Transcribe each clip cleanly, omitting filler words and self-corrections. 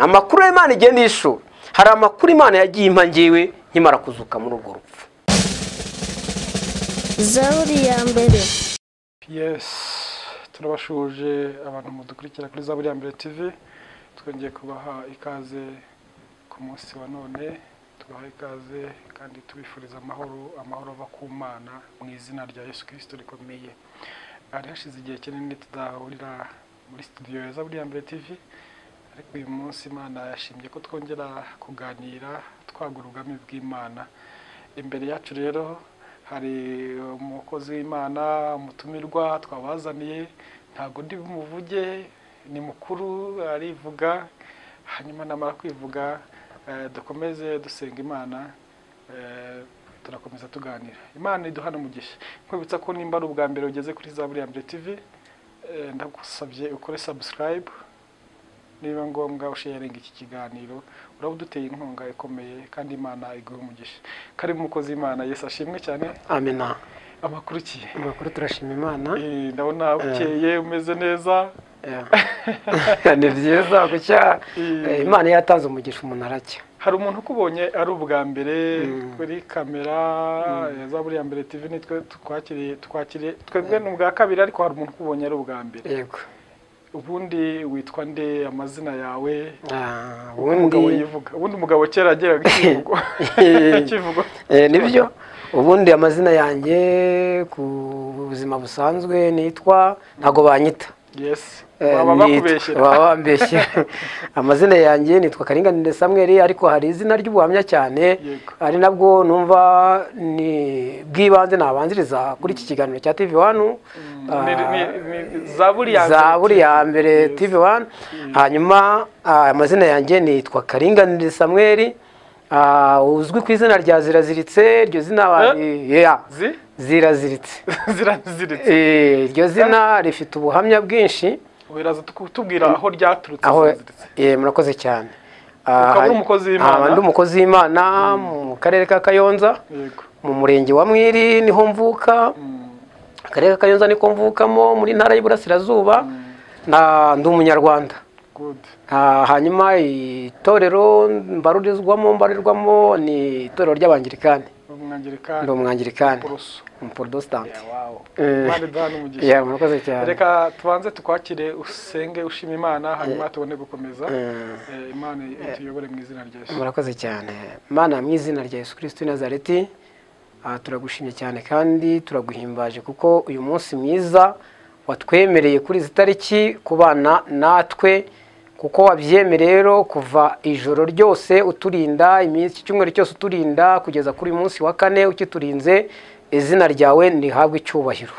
amakuru y'Imana igenda yishura. Hari amakuru Imana yagiye impa ngewe nkimara kuzuka muri urwo rupfu. Zaburi ya mbere. Yes, turabashuje abantu mudukurikira kuri Zaburi ya mbere TV. Twongeye kubaha ikaze ku munsi wa none, tubaha ikaze kandi tubifuriza amahoro ava ku Mana mu izina rya Yesu Kristo rikomeye. Ari hashize igihe kinini tudahurira muri studio ya Zaburi ya mbere TV, ariko uyu munsi Imana yashimye ko twongera kuganira twagura ubwami bw'Imana. Imbere yacu rero hari umukozi w'Imana, umutumirwa twabazaniye, ntago ndi bumuvuge, ni mukuru arivuga, hanyuma namara kwivuga dukomeze dusenga Imana, turakomeza tuganira. Imana iduhana umugisha. Nkwibutsa ko nimba ari ubwa mbere ugeze kuri Zaburi ya mbere TV, ndagusabye ukore subscribe, niba ngombwa usharinga iki kiganiro, urabuduteye inkunga ikomeye kandi Imana iguhe umugisha. Kari mukozi Imana, Yesu ashimwe cyane. Amina. Amakuru ki? Amakuru turashima Imana. Ndabona ukeye umeze neza. Ni byiza gucya Imana yatanze umugisha umuntu aracya. Hari umuntu ukubonye ari ubwa mbere kuri kamera ya Zaburi ya mbere TV, nitwe twakiriye twebwe n'ubwa kabiri, ariko hari umuntu ukubonye ari ubwa mbere. Yego. Ubundi witwa nde, amazina yawe? Ubundi umugabo kera ageraga ikivugo. Nibyo. Ubundi amazina yanjye ku buzima busanzwe nitwa, ntago banyita. Yes. Babambeshye. Amazina yanjye nitwa Karinganire Samuel, ariko hari izina ry'ubuhamya cyane, ari nabwo numva ni bwibanze nabanziriza kuri iki kiganiro cya TV1. Zaburi ya mbere TV1. Hanyuma amazina yanjye nitwa Karinganire Samuel, uzwi ku izina rya Ziraziritse. Iryo zina Ziraziritse. Iryo zina rifite ubuhamya bwinshi. Wiraza tukubwira aho ryaturutse. Murakoze cyane. Ukaba umukozi w'Imana? Ndi umukozi w'Imana mu karere ka Kayonza, mu murenge wa Mwiri niho mvuka. Akarere ka Kayonza niko mvukamo, muri ntara y'Iburasirazuba. Ndi umunyarwanda. Good. Hanyuma itorero mbarirwamo ni itorero ry'Abangirikani. Ndi umwangirikani. Umuprotestant. Murakoze cyane. Reka tubanze tukwakire usenge ushima Imana, hanyuma tubone gukomeza. Imana ituyobore mu izina rya Yesu. Murakoze cyane. Mana, mu izina rya Yesu Kristo Nazareti, turagushimye cyane kandi turaguhimbaje kuko uyu munsi mwiza watwemereye kuri izi tariki kubana natwe, kuko wabyemereye rero kuva ijoro ryose uturinda, iminsi cyumweru cyose uturinda kugeza kuri uyu munsi wa kane ukiturinze. Izina ryawe nihabwe icyubahiro.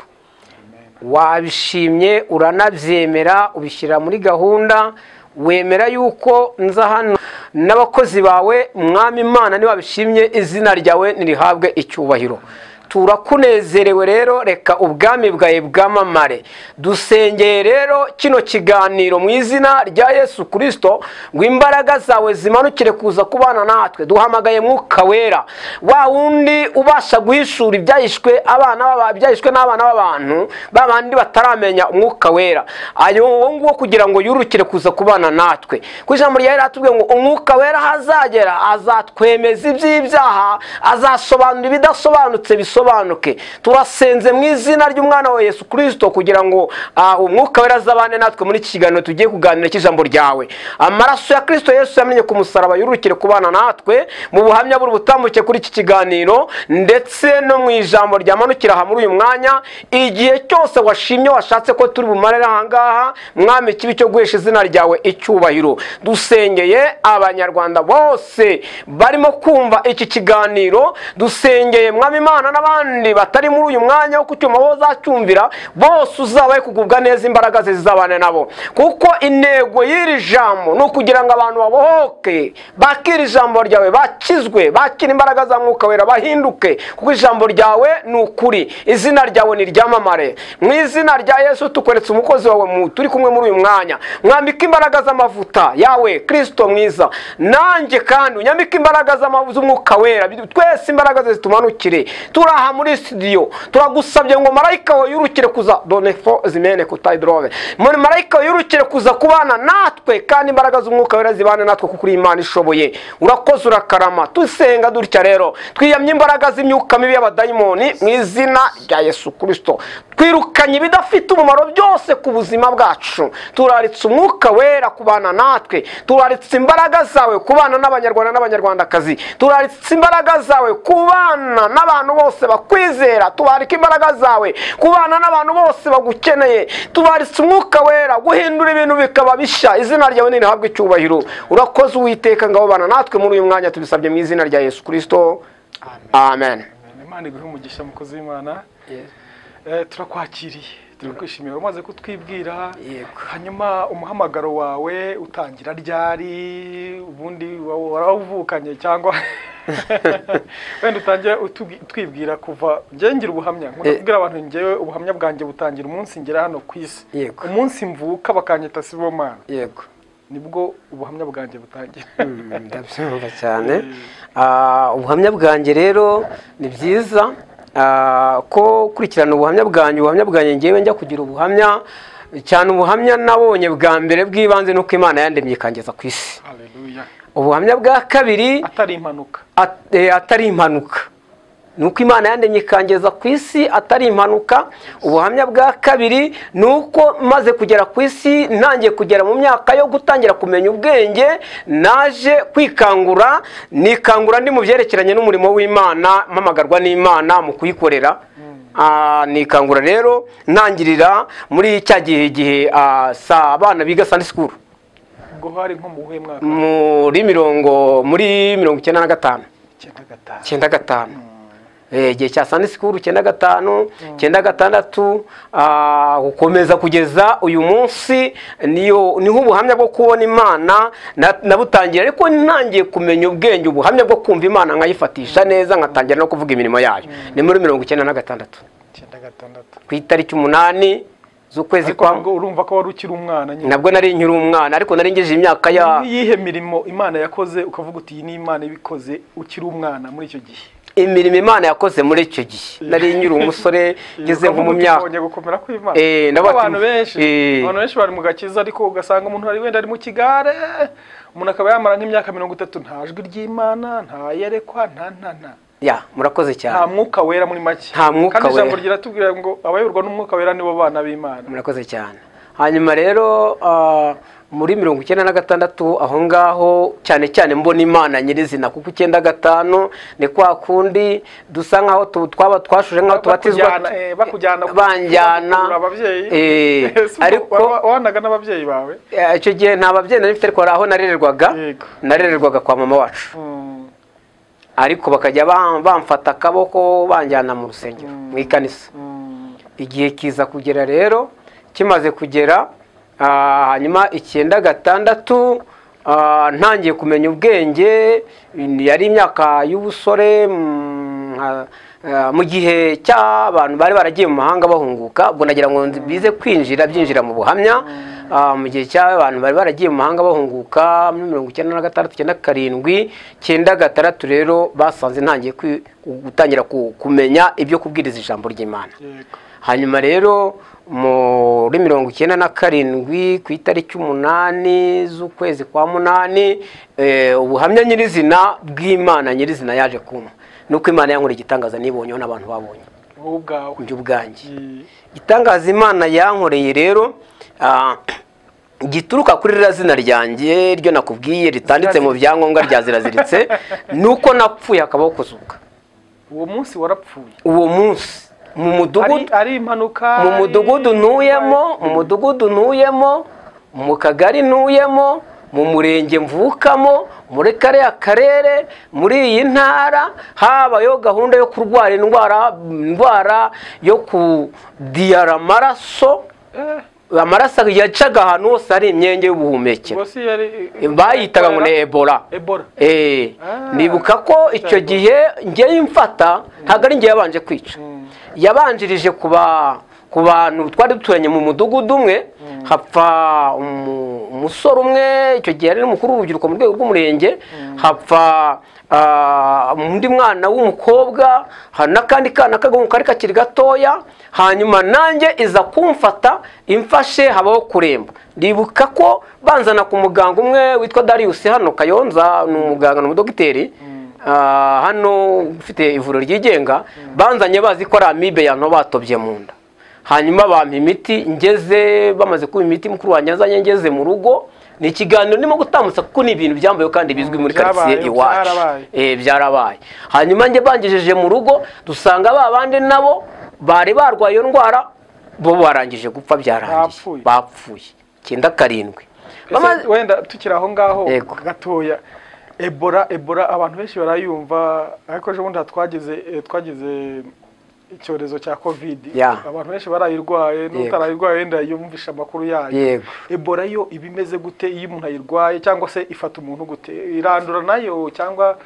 Wabishimye, uranabyemera, ubishyira muri gahunda, wemera yuko nza hano n'abakozi bawe. Mwami Imana, niba wabishimye, izina ryawe nirihabwe icyubahiro. Turakunezerewe rero, reka ubwami bwawe bwamamare. Dusengeye rero kino kiganiro mu izina rya Yesu Kristo, ngo imbaraga zawe zimanukire kuza kubana natwe. Duhamagaye Mwuka Wera, wa wundi ubasha guhishura ibyahishwe n'abana b'abantu babandi bataramenya Umwuka Wera. Ayo nguwo kugira ngo yurukire kuza kubana natwe. Ku ijambo rya ratubwiye ngo Umwuka Wera hazagera azatwemeza iby'ibyaha, azasobanura ibidasobanutse bisobanuke. Turasenze mu izina ry'umwana wa Yesu Kristo kugira ngo Umwuka Wera azabane natwe muri iki kiganiro tugiye kuganira cy'ijambo ryawe. Amaraso ya Kristo Yesu yamenye ku musaraba yurukire kubana natwe mu buhamya buri butambuke kuri iki kiganiro, ndetse no mu ijambo ryamanukira aha muri uyu mwanya. Igihe cyose washimye washatse ko turi bumarere aha ngaha, Mwami, kibi cyo guhesha izina ryawe icyubahiro. Dusengeye abanyarwanda bose barimo kumva iki kiganiro, dusengeye Mwami Imana n'abandi batari muri uyu mwanya wo kucyuma bo zacyumvira, bose uzabaye kugubwa neza, imbaraga ze zizabane nabo, kuko intego y'iri jambo ni ukugira ngo abantu babohoke, bakire ijambo ryawe, bakizwe, bakire imbaraga za Mwuka Wera, bahinduke, kuko ijambo ryawe ni ukuri, izina ryawe ni ryamamare. Mu izina rya Yesu tukweretse umukozi wawe turi kumwe muri uyu mwanya, mwambika imbaraga z'amavuta yawe Kristo mwiza, nanjye kandi unyambika imbaraga z'Umwuka Wera, twese imbaraga ze zitumanukire. aha muri studio turagusabye ngo marayika wawe yurukire kuza done fo zimene kutayidrove muri marayika wawe yurukire kuza kubana natwe kandi imbaraga z'umwuka wera zibane natwe kuko uri Imana ishoboye urakoze urakarama tusenga dutya rero twiyamye imbaraga z'imyuka mibi y'abadayimoni mu izina rya Yesu Kristo twirukanye ibidafite umumaro byose ku buzima bwacu turaritse umwuka wera kubana natwe turaritse imbaraga zawe kubana n'abanyarwanda n'abanyarwandakazi turaritse imbaraga zawe kubana n'abantu bose bakwizera tubarika imbaraga zawe kubana n'abantu bose bagukeneye tubaritse umwuka wera guhindura ibintu bikaba bisha izina ryawe nirihabwe icyubahiro urakoze Uwiteka ngabo bana natwe muri uyu mwanya tubisabye mu izina rya Yesu Kristo amen. Imana iguhe umugisha mukozi w'Imana. Turakwakiriye turakwishimira umaze kutwibwira hanyuma umuhamagaro wawe utangira ryari ubundi warawuvukanye cyangwa wenda utangira twibwira kuva ngira ubuhamya nkubwira abantu ngewe ubuhamya bwanjye butangira umunsi ngera hano ku isi umunsi mvuka bakanyita Sibomana yego nibwo ubuhamya bwanjye butangira. Ndabyumva cyane. Ubuhamya bwanjye rero ni byiza ko kurikirana ubuhamya bwanjye ngewe njya kugira ubuhamya cyane ubuhamya nabonye bwa mbere bw'ibanze nuko Imana yandemye ikangeza ku isi. Haleluya. Ubuhamya bwa kabiri atari impanuka nuko Imana yandemye ikangeza ku isi atari impanuka. Ubuhamya bwa kabiri nuko maze kugera ku isi ntangiye kugera mu myaka yo gutangira kumenya ubwenge naje kwikangura nikangura ndi mu byerekeranye n'umurimo w'Imana mpamagarwa n'Imana mu kuyikorera. Nikangura rero ntangirira muri cya gihe abana biga Sunday school ubwo hari nko mu buhe mwaka muri 95 95 igihe cya Sunday school 95 96 gukomeza kugeza uyu munsi niho ubuhamya bwo kubona Imana nabutangira ariko ntangiye kumenya ubwenge ubuhamya bwo kumva Imana nkayifatisha neza nkatangira no kuvuga imirimo yayo ni muri 96 ku itariki 8 z'ukwezi kwa urumva ko wari ukiri umwana nyine nabwo nari nkiri umwana ariko nari ngeje imyaka ya yihe mirimo Imana yakoze ukavuga uti ni Imana ibikoze ukiri umwana muri icyo gihe imirimo Imana yakoze muri icyo gihe nari nyiri umusore ngeze nko mu myaka gukomera kw'Imana abantu benshi bari mu gakiza ariko ugasanga umuntu ari wenda ari mu kigare umuntu akaba yamara nk'imyaka 30 nta jwi ry'Imana nta yerekwa nta murakoze cyane nta mwuka wera muri make kandi ijambo riratubwira ngo abayoborwa n'umwuka wera nibo bana b'Imana. Murakoze cyane. Hanyuma rero muri 96 aho ngaho cyane mbona Imana nyirizina kuko 95 ni kwa kundi dusa nkaho twashuje nkaho tubatizwa banjyana ababyeyi ariko wanaga n'ababyeyi bawe icyo gihe nta babyeyi nari mfite ariko aho narererwaga kwa mama wacu ariko bakajya bamfata akaboko banjyana mu rusengero mu ikanisa. Igihe kiza kugera rero kimaze kugera hanyuma 96 ntangiye kumenya ubwenge yari imyaka y'ubusore mu gihe cy'abantu bari baragiye mu mahanga bahunguka ubwo nagira ngo bize byinjira mu buhamya mu gihe cy'abantu bari baragiye mu mahanga bahunguka muri 96 97 rero basanze ntangiye gutangira kumenya ibyo kubwiriza ijambo ry'Imana. Hanyuma rero muri 97 ku itariki 8 z'ukwezi kwa 8 ubuhamya nyirizina bw'Imana nyirizina yaje kuma nuko Imana yankora igitangaza nibonyeho n'abantu babonye ubwanjye igitangaza Imana yankoreye rero gituruka kuri razina ryanjye ryo nakubwiye ritanditse mu byangombwa rya ziraziritse nuko napfuye akabaho kuzuka. Uwo munsi warapfuye? Uwo munsi mu mudugudu ari impanuka mu mudugudu ntuyemo mu kagari ntuyemo mu murenge mvukamo muri kariya karere muri iyi ntara habayo gahunda yo kurwara indwara yo kudiyara amaraso amaraso yacaga ahantu hose ari imyenge y'ubuhumekero bayitaga ngo ni Ebola. Nibuka ko icyo gihe ngiye mfata ntabwo ari ngiye yabanje kwica yabanjirije ku bantu twari duturanye mu mudugudu umwe hapfa umusore umwe icyo gihe ari n'umukuru w'urubyiruko mu rwego rw'umurenge, hapfa undi mwana w'umukobwa, n'akandi kana k'agahungu kari kakiri gatoya, hanyuma nanjye iza kumfata imfashe habaho kuremba. Ndibuka ko banzana ku muganga umwe witwa Darius hano Kayonza, ni umuganga n'umudogiteri hano ufite ivuriro ryigenga, banzanye bazi ko ari amibe yanto batobye mu nda. Hanyuma bampa imiti, ngeze bamaze kuba imiti mukuru wanjye azanye ngeze mu rugo, ni ikiganiro ndimo gutambutsa kuko ni ibintu byambaye kandi bizwi muri quartier iwacu. Byarabaye. Hanyuma nge bangejeje mu rugo dusanga babandi nabo bari barwaye iyo ndwara, bo barangije gupfa, byarangiye bapfuye 9-7. Wenda tukiri aho ngaho gatoya, Ebola abantu benshi barayumva, ariko ejo bundi twagize icyorezo cya covid, abantu benshi barayirwaye, n'utarayirwaye wenda yumvisha amakuru yayo. Ebola yo ibimeze gute iyo umuntu ayirwaye, cyangwa se ifata umuntu gute, irandura nayo cyangwa?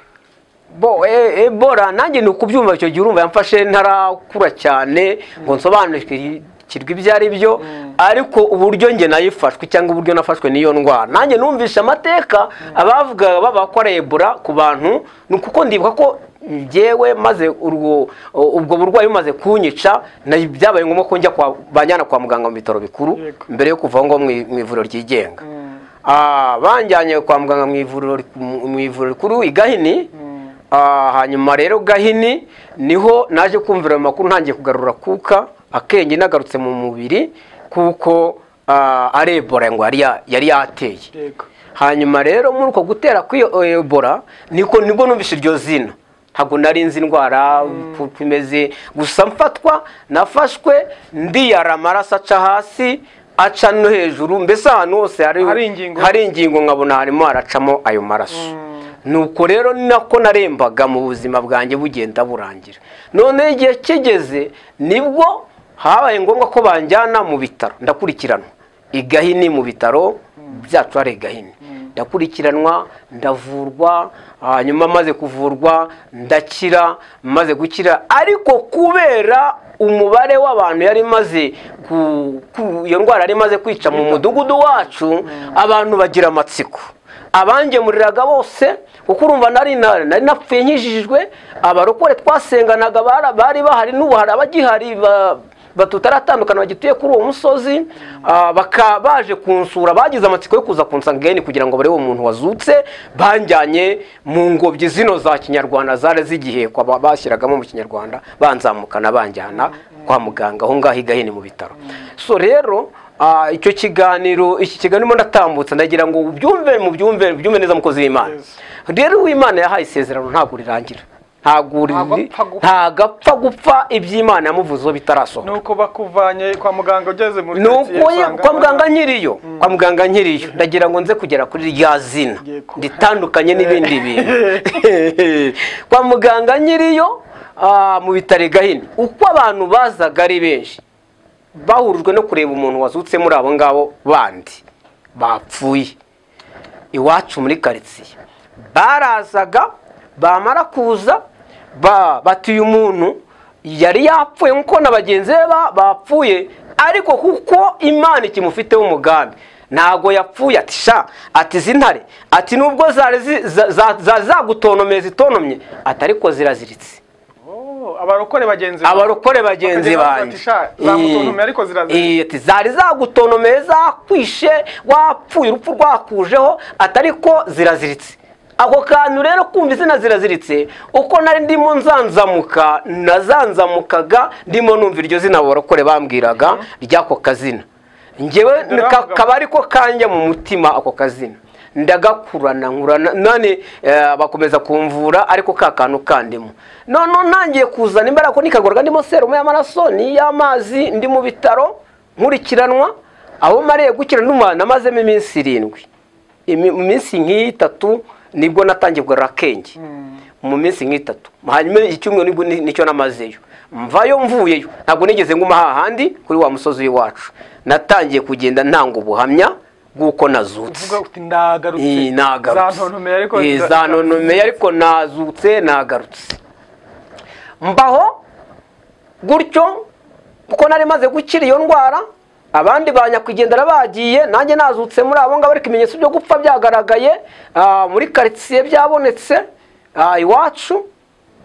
Ebola nanjye ni ukubyumva icyo gihe urumva yamfashe ntarakura cyane ngo nsobanukirwe ibyo ari byo, ariko uburyo nge nayifashwe cyangwa uburyo nafashwe niyo ndwara, nanjye numvisha amateka abavuga babakora Ebola ku bantu, kuko ndibuka ko njyewe maze ubwo burwayi bumaze kunyica, byabaye ngombwa ko njya banjyana kwa muganga mu bitaro bikuru mbere yo kuva ngo mu ivuriro ryigenga. Banjyanye kwa muganga mu ivuriro rikuru i Gahini. Hanyuma rero Gahini niho naje kumvira amakuru, ntangiye kugarura kuka akenge nagarutse mu mubiri, kuko ari Ebola ngo yari yateye. Hanyuma rero muri uko gutera kw'iyo Ebola nibwo numvise iryo zina, ntabwo nari nzi indwara imeze, gusa mfatwa nafashwe ndiyara, amaraso aca hasi aca no hejuru, mbese ahantu hose hari ingingo nkabona harimo haracamo ayo maraso. Nuko rero nako narembaga mu buzima bwanjye bugenda burangira. None igihe kigeze nibwo habaye ngombwa ko banjyana mu bitaro, ndakurikiranwa i Gahini mu bitaro byacu ari Gahini, ndakurikiranwa ndavurwa. Hanyuma maze kuvurwa ndakira, maze gukira, ariko kubera umubare w'abantu yari maze iyo ndwara yari maze kwica mu mudugudu wacu, abantu bagira amatsiko, abangemuriraga bose, kuko urumva nari napfuye nkijijwe. Abarokore twasenganaga bari bahari, n'ubu hari abagihari batutaratandukana bagituye kuri uwo musozi, baje kunsura, bagize amatsiko yo kuza kunsanga Gahini kugira ngo barebe umuntu wazutse. Banjyanye mu ngobyi zino za kinyarwanda zari zigihe kwa bashyiragamo mu kinyarwanda, banzamukana banjyana kwa muganga aho ngaho i Gahini mu bitaro. So rero iki kiganiro ndatambutsa ndagira ngo ubyumve neza mukozi w'Imana. Rero uw'Imana yahaye isezerano ntabwo rirangira, ntagapfa gupfa iby'Imana yamuvuzeho bitarasohoka. Nuko bakuvanye kwa muganga ugeze muri kwa muganga nkiriyo, ndagira ngo nze kugera kuri rya zina ritandukanye n'ibindi bintu. Kwa muganga nkiriyo mu bitaro Gahini, uko abantu bazaga ari benshi, bahurujwe no kureba umuntu wazutse muri abo ngabo bandi bapfuye iwacu muri quartier. Barazaga, bamara kuza batuye umuntu yari yapfuye nkuko na bagenzi be bapfuye, ariko kuko Imana ikimufiteho umugambi ntago yapfuye. Ati zintare, ati nubwo zari zagutonomeza itonomye, atariko ziraziritse. Abarokore bagenzi banjye zari zagutonomeza kwishe, wapfuye urupfu rwakujeho, atariko ziraziritse. Ako kantu rero kumva izina ziraziritse, uko nari ndimo nazanzamukaga ndimo numva iryo zina abarokore bambwiraga ry'ako kazina, njyewe kaba ariko kanje mu mutima. Ako kazina ndagakurana none bakomeza kumvura, ariko ka kantu kandimo. None ntangiye kuzana imbaraga ko nikagorwa ndimo serumu y'amaraso n'iy'amazi, ndi mu bitaro nkurikiranwa. Aho mariye gukira namazemo iminsi 7, mu minsi nk'itatu nibwo natangiye kugorora akenge. Mu minsi nk'itatu, hanyuma icyumweru nibwo nicyo namazeyo. Mvayo mvuyeyo, ntabwo nigeze nguma hahandi kuri wa musozi w'iwacu. Natangiye kugenda ntanga ubuhamya bw'uko nazutse. Uvuga uti ndagarutse, zanontomeye ariko nazutse, nagarutse. Mbaho gutyo uko nari maze gukira iyo ndwara, abandi ba nyakwigendera bagiye, nanjye nazutse muri abo ngabo, ariko ibimenyetso byo gupfa byagaragaye muri karitsiye byabonetse iwacu,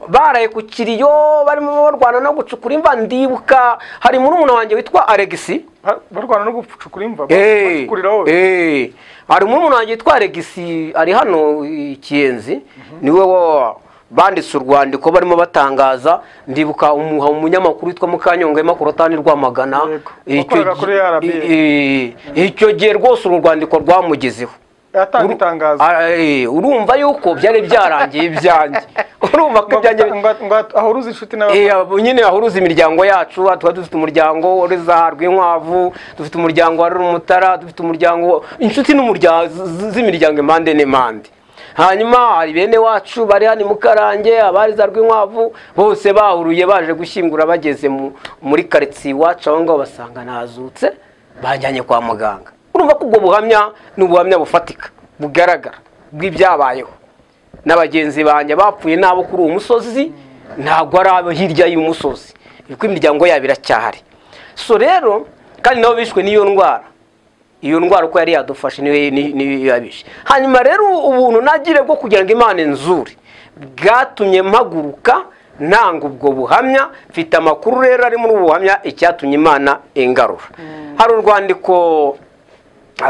baraye ku kiriyo barimo barwana no gucukura imva. Ndibuka hari murumuna wanjye witwa Alexi, barwana no gucukura imva, bacukurira wowe. Hari murumuna wanjye witwa Alexi ari hano Kiyenzi, niwe banditse urwandiko barimo batangaza. Ndibuka umunyamakuru witwa Mukanyonga Makurotani Rwamagana, icyo gihe rwose uru rwandiko rwamugezeho yatanga itangazo. Urumva yuko byari byarangiye ibyanjye, urumva ko ibyanjye ahuruza inshuti n'abandi nyine ahuruza imiryango yacu. Tuba dufite umuryango uri za Rwinkwavu, dufite umuryango wa Rumutara, dufite umuryango inshuti n'umuryango z'imiryango impande n'impande. Hanyuma hari bene wacu bari hano Mukarange, abari za Rwinkwavu, bose bahuruye baje gushyingura. Bageze muri karitsiye iwacu aho ngaho basanga nazutse, bajyanye kwa muganga. Urumva ko ubwo buhamya ni ubuhamya bufatika bugaragara bw'ibyabayeho. N'abagenzi banjye bapfuye nabo kuri uwo musozi, ntabwo ari abo hirya y'umusozi, kuko imiryango yabo iracyahari. So rero kandi nabo bishwe n'iyo ndwara. Iyo ndwara uko yari yadufashe niyo yabishe. Hanyuma rero ubuntu nagire bwo kugira ngo Imana inzure bwatumye mpaguruka nanga ubwo buhamya. Mfite amakuru rero ari muri ubu buhamya icyatumye Imana ingarura. Hari urwandiko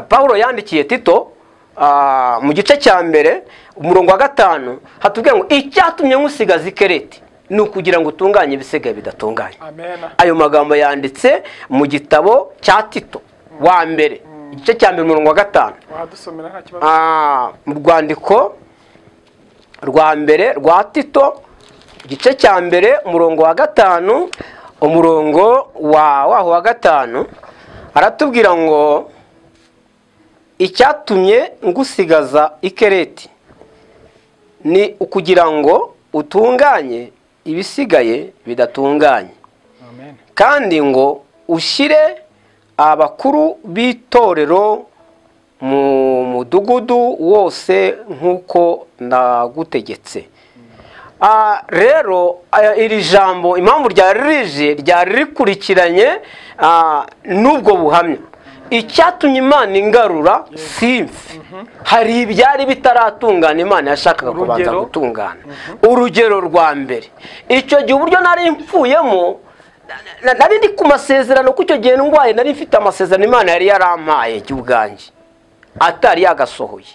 Paulo yandikiye Tito mu gice cya mbere umurongo wa 5, hatubwira ngo icyatumye nkusigaza Ikereti ni ukugira ngo utunganye ibisigaye bidatunganye. Ayo magambo yanditse mu gitabo cya Tito wa mbere igice cya mbere umurongo wa 5. Wadusomera nta kibazo. Mu rwandiko rwa mbere rwa Tito igice cya mbere umurongo wa 5, umurongo wa 5 aratubwira ngo icyatumye ngusigaza Ikereti ni ukugira ngo utunganye ibisigaye bidatunganye. Amen. Kandi ngo ushyire abakuru b'itorero mu mudugudu wose nk'uko nagutegetse. Rero iri jambo impamvu ryari rikurikiranye n'ubwo buhamya. Icyatumye Imana ingarura simfi, hari ibyari bitaratungana Imana yashakaga kubanza gutungana. Urugero rwa mbere, icyo gihe uburyo nari mfuyemo, nari ndi ku masezerano, ko icyo gihe ndwaye nari mfite amasezerano Imana yari yarampaye cy'ubwanjye atari yagasohoye.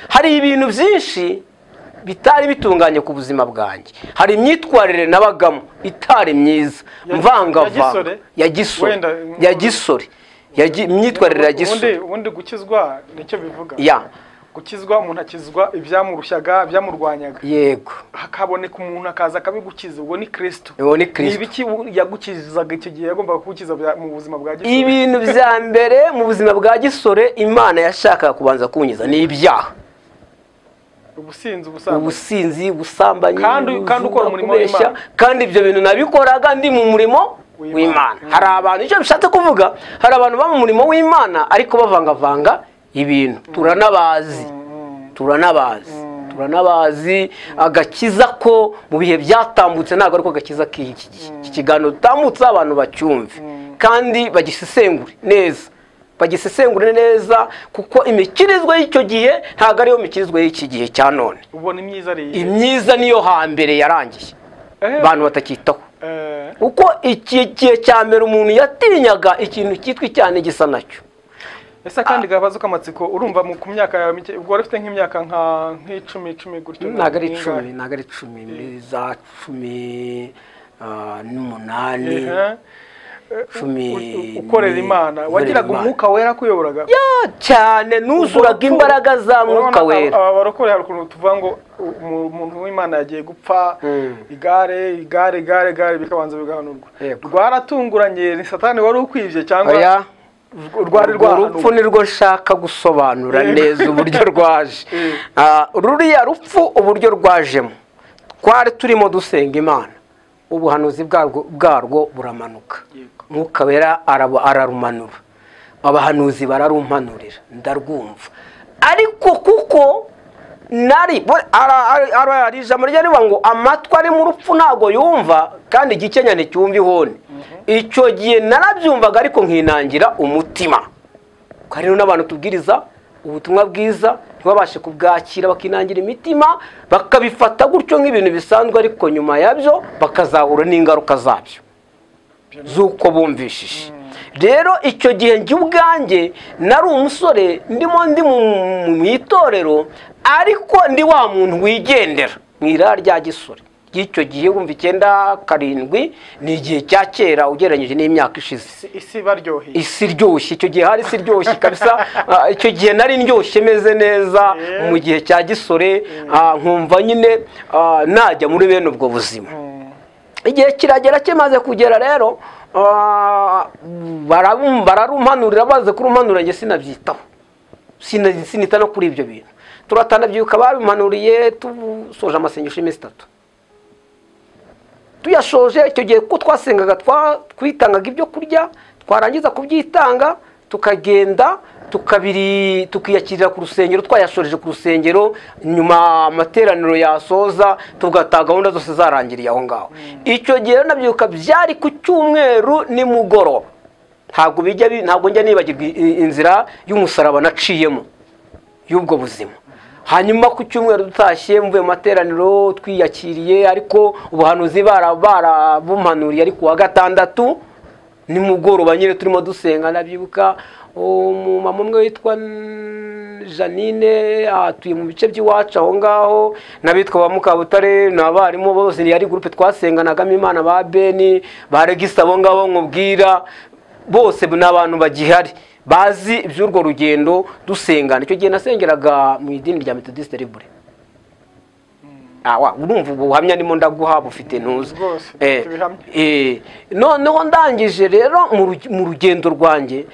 Hari ibintu byinshi bitari bitunganye ku buzima bwanjye. Hari imyitwarire nabagamo itari myiza, mvangavanga ya gisore, imyitwarire ya gisore. Ubundi gukizwa nicyo bivuga. Gukizwa umuntu akizwa ibyamurushaga byamurwanyaga. Yego. Hakaboneka umuntu akaza akabigukiza. Uwo ni Kristo. Ibiki yagukizaga icyo gihe yagombaga kugukiza mu buzima bwa gisore. Ibintu bya mbere mu buzima bwa gisore Imana yashakaga kubanza kunyiza ni ibyaha. Ubusinzi, ubusambanyi, kandi ukora umurimo w'Imana. Kandi ibyo bintu nabikoraga ndi mu murimo w'Imana. Hari abantu icyo bishatse kuvuga, hari abantu ba mu murimo w'Imana ariko bavangavanga ibintu. Turanabazi agakiza ko mu bihe byatambutse ntabwo ariko agakiza k'iki gihe. Iki kiganiro tutambutse abantu bacyumve kandi bagisesengure neza, kuko imikirizwa y'icyo gihe ntabwo ariyo mikirizwa y'iki gihe cya none. Ubona imyiza niyo hambere yarangiye abantu batakitaho. Uko iki gihe cya mbere umuntu yatinyaga ikintu cyitwa icyane gisa nacyo. Ese kandi gabazo kamatsiko urumva mu ku myaka yawe mike ubwo warafite nk'imyaka nk'icumi gutyo? Ntabwo ari 10 za 18 ukorera Imana. Wagiraga umwuka wera kuyoboraga cyane, nuzuraga imbaraga za mwuka wera. Abarokore hari ukuntu tuvuga ngo umuntu w'Imana yagiye gupfa, igare bikabanza bigahanurwa. Rwaratunguranye, ni Satani wari ukwivye cyangwa urupfu nirwo nshaka gusobanura neza uburyo rwaje. Ruriya rupfu uburyo rwajemo, twari turimo dusenga Imana, ubuhanuzi bwarwo buramanuka, mwuka wera ararumanura, abahanuzi bararumpanurira, ndarwumva. Ariko kuko ari ijambo ryarivuga ngo amatwi ari mu rupfu ntago yumva kandi igikenyane cyumva ihone. Icyo gihe narabyumvaga ariko nkinangira umutima. umutima. Kandi rero n'abantu tubwiriza ubutumwa bwiza ntibabashe kubwakira, bakinangira imitima, bakabifata gutyo nk'ibintu bisanzwe, ariko nyuma yabyo bakazahura n'ingaruka zabyo z'uko bumvishije. Rero icyo gihe njye ubwanjye nari umusore ndi mu itorero, ariko ndi wa muntu wigendera mu irara rya gisore y'icyo gihe. Wumva 97 ni igihe cya kera ugereranyije n'imyaka ishize. isi baryoheye, isi ryoshye, icyo gihe hari isi ryoshye kabisa. Icyo gihe nari ndyoshye meze neza mu gihe cya gisore, nkumva nyine najya muri bene ubwo buzima. Igihe kiragera kimaze kugera rero, bararumpanurira, baze kurumpanura, njye sinabyitaho, sinita no kuri ibyo bintu. Turatana byuka babimpanuriye, tusoje amasengesho y'iminsi 3. Tuyashoje icyo gihe ko twasengaga, twitangaga ibyo kurya, twarangiza kubyitanga tukagenda tukiyakirira ku rusengero. Twayashoreje ku rusengero, nyuma amateraniro yasoza tugataha gahunda zose zarangiriye aho ngaho. Icyo gihe nabyuka byari ku cyumweru nimugoroba. Ntabwo njya nibagirwa inzira y'umusaraba naciyemo y'ubwo buzima. Hanyuma ku cyumweru dutashye mvuye mu materaniro twiyakiriye, ariko ubuhanuzi barabumpanuriye ari ku wa gatandatu nimugoroba nyine turimo dusenga. Nabyibuka umumama umwe witwa Janine atuye mu bice by'iwacu aho ngaho, n'abitwa ba Mukabutare n'abarimu bose, yari groupe twasenganagamo Imana, ba Beni, ba Regisa, abo ngabo nkubwira bose n'abantu bagihari bazi iby'urwo rugendo dusengana. Icyo gihe nasengeraga mu idini rya Methodiste Libre. Urumva ubuhamya ndimo ndaguha bufite ntuzi. Noneho ndangije rero mu rugendo rwanjye,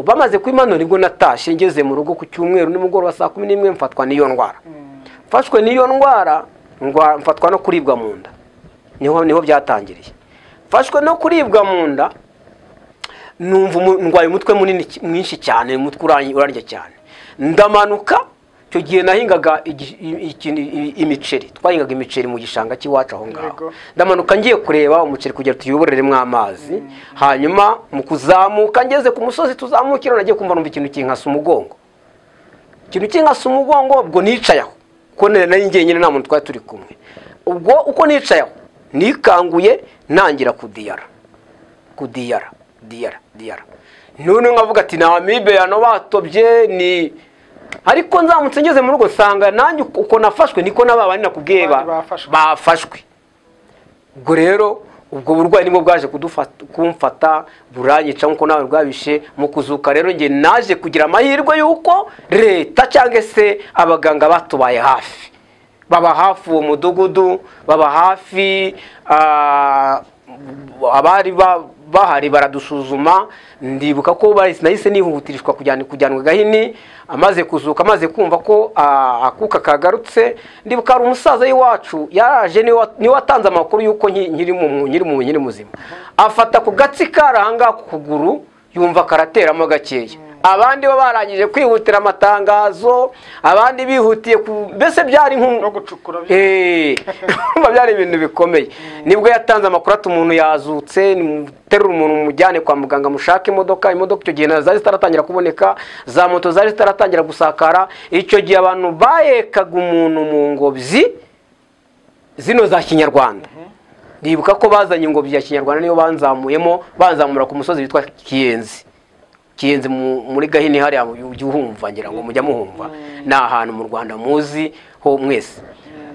bamaze kwimanura nibwo natashye ngeze mu rugo ku cyumweru nimugoroba saa 11 mfatwa n'iyo ndwara. Mfashwe n'iyo ndwara, mfatwa no kuribwa mu nda. Niho byatangiriye. Mfashwe no kuribwa mu nda, numva ndwaye umutwe mwinshi cyane, umutwe urarya cyane. Ndamanuka. Icyo gihe nahingaga imiceri, twahingaga imiceri mu gishanga cy'iwacu aho ngaho. Ndamanuka ngiye kureba umuceri kugira tuyoboreremo amazi. Hanyuma mu kuzamuka ngeze ku musozi tuzamukira, nagiye kumva numva ikintu kinkasa umugongo. Ikintu kinkasa umugongo, ubwo nicayeho kuko nari ngiye nyine nta muntu twari turi kumwe. Ubwo uko nicayeho nikanguye nangira kudiyara. None nkavuga ati na amibe yano batobye ni, ariko nzamutse ngeze mu rugo nsanga nanjye uko nafashwe niko nababandi nakubwiye bafashwe. Ubwo rero ubwo burwayi nibwo bwaje kumfata buranyica nkuko nawe rwabishe. Mu kuzuka rero nge naje kugira amahirwe yuko leta cyangwa se abaganga batubaye hafi, baba hafi uwo mudugudu, baba hafi abari bahari baradusuzuma. Ndibuka ko nahise nihutirishwa kujyanwa Gahini. Amaze kuzuka, amaze kumva ko akuka kagarutse, ndibuka ari umusaza w'iwacu yaraje, niwe watanze amakuru yuko nkiri muzima. Afata ku gatsi karanga ku kuguru, yumva karateramo gakeya. Abandi bo barangije kwihutira amatangazo, abandi bihutiye mbese byari no gucukura. Byari ibintu bikomeye. Nibwo yatanze amakuru ati umuntu yazutse, terura umuntu mujyane kwa muganga, mushaka imodoka. Icyo gihe zari zitaratangira kuboneka, za moto zari zitaratangira gusakara. Icyo gihe abantu bayekaga umuntu mu ngobyi zino za Kinyarwanda. Ndibuka ko bazanye ingobyi ya Kinyarwanda, niyo banzamura ku musozi witwa Kiyenzi muri Gahini hariya uhumva, ngira ngo mujya muhumva. Ni ahantu mu Rwanda muzi ho mwese.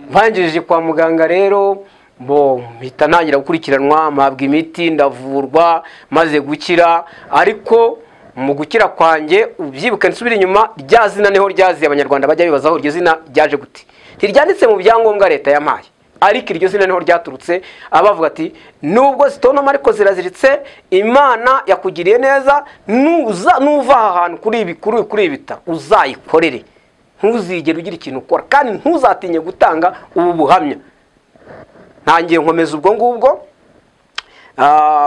Mbanjirije kwa muganga rero, mpita ntangira gukurikiranwa, mpabwa imiti, ndavurwa, maze gukira. Ariko mu gukira kwanjye ubyibuka nsubira inyuma, rya zina niho ryaziye Abanyarwanda bajya bibazaho iryo zina ryaje gute. Ntiryanditse mu byangombwa leta yampaye, ariko iryo zina niho ryaturutse. Abavuga ati nubwo zitonoma ariko ziraziritse, Imana yakugiriye neza, nuva aha hantu kuri ibi bitaro uzayikorere, ntuzigere ugira ikintu ukora, kandi ntuzatinye gutanga ubu buhamya. Ntangiye nkomeza ubwo ngubwo,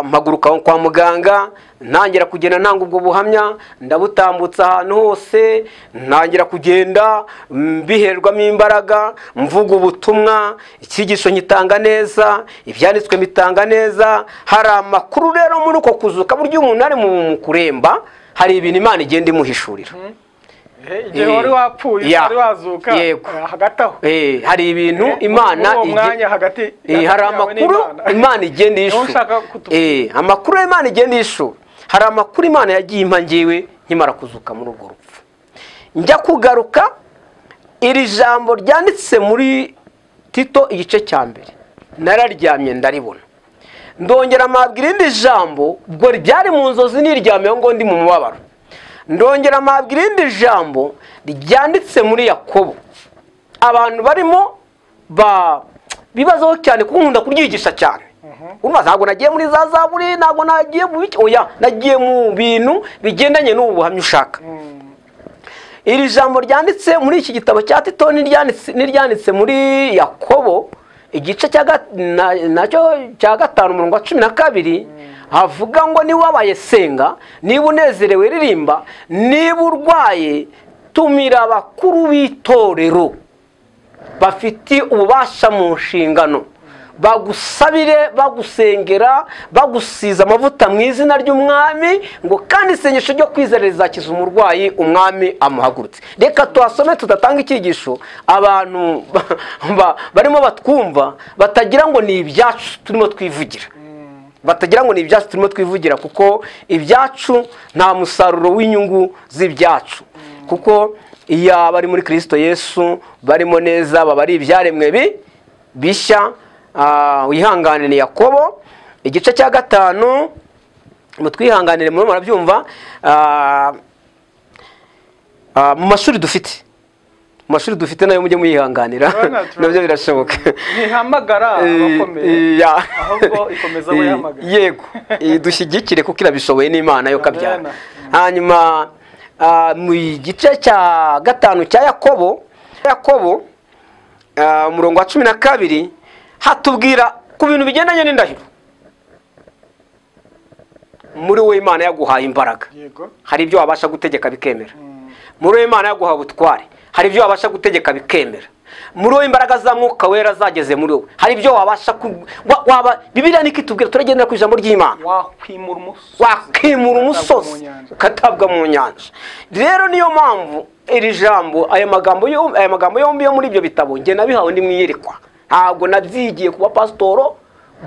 mpaguruka kwa muganga, ntangira kugenda ntanga ubwo buhamya, ndabutambutsa ahantu hose, ntangira kugenda mbiherwamo imbaraga, mvuga ubutumwa, icyigisho nyitanga neza, ibyanditswe mitanga neza. Hari amakuru rero muri uko kuzuka, buryo umuntu ari mu kuremba hari ibintu Imana igenda imuhishurira. igihe wari wapfuye wari wazuka hagati aho hari ibintu Imana hari amakuru Imana igenda yishura. Amakuru Imana igenda yishura. Hari amakuru Imana yagiye impa ngewe nkimara kuzuka muri urwo rupfu. Njya kugaruka iri jambo ryanditse muri Tito igice cya mbere, nararyamye ndaribona, ndongera mabwira irindi jambo ubwo ryari mu nzozi niryamye ngo ndi mu mubabaro, ndongera mabwira irindi jambo ryanditse muri Yakobo. Abantu barimo bibazaho cyane kuko nkunda kuryigisha cyane. Urumva ntabwo nagiye muri za Zaburi, ntabwo nagiye mu biki, oya nagiye mu bintu bigendanye n'ubu buhamya ushaka. Iri jambo ryanditse muri iki gitabo cya Tito niryanditse muri Yakobo igice cya 5 umurongo wa 12 havuga ngo niba wabaye senga, niba unezerewe ririmba, niba urwaye tumira abakuru b'itorero bafite ububasha mu nshingano, bagusabire, bagusengera, bagusiza amavuta mu izina ry'umwami, ngo kandi isengesho ryo kwizera rizakiza umurwayi umwami amuhagurutse. Reka tuhasome tudatanga icyigisho abantu barimo batwumva batagira ngo ni ibyacu turimo twivugira, batagira ngo ni ibyacu turimo twivugira, kuko ibyacu nta musaruro w'inyungu z'ibyacu, kuko iyo bari muri Kristo Yesu barimo neza baba ari ibyaremwe bishya. Wihanganire ni Yakobo igice cya 5, mutwihanganire muri murabyumva. Mu mashuri dufite nayo mujye muyihanganira nabyo birashoboka. Ntihamagara abakomeye ahubwo ikomeza abahamagara. Yego dushyigikire kuko irabishoboye n'Imana yo kabyara. Hanyuma mu gice cya 5 cya Yakobo umurongo wa 12 hatubwira ku bintu bigendanye n'indahiro. Muri we Imana yaguhaye imbaraga, hari ibyo wabasha gutegeka bikemera. Muri we Imana yaguhaye ubutware, hari ibyo wabasha gutegeka bikemera. Muri we imbaraga za Mwuka Wera zageze muri wowe, hari ibyo wabasha Bibiliya nikitubwira turagendera ku ijambo ry'Imana. Wakwimura umusozi ukatabwa mu nyanja. Rero niyo mpamvu iri jambo aya magambo yombi yo muri ibyo bitabo nge nabihawe ndi mwiyerekwa. Ntabwo nabyigiye kuba pasitoro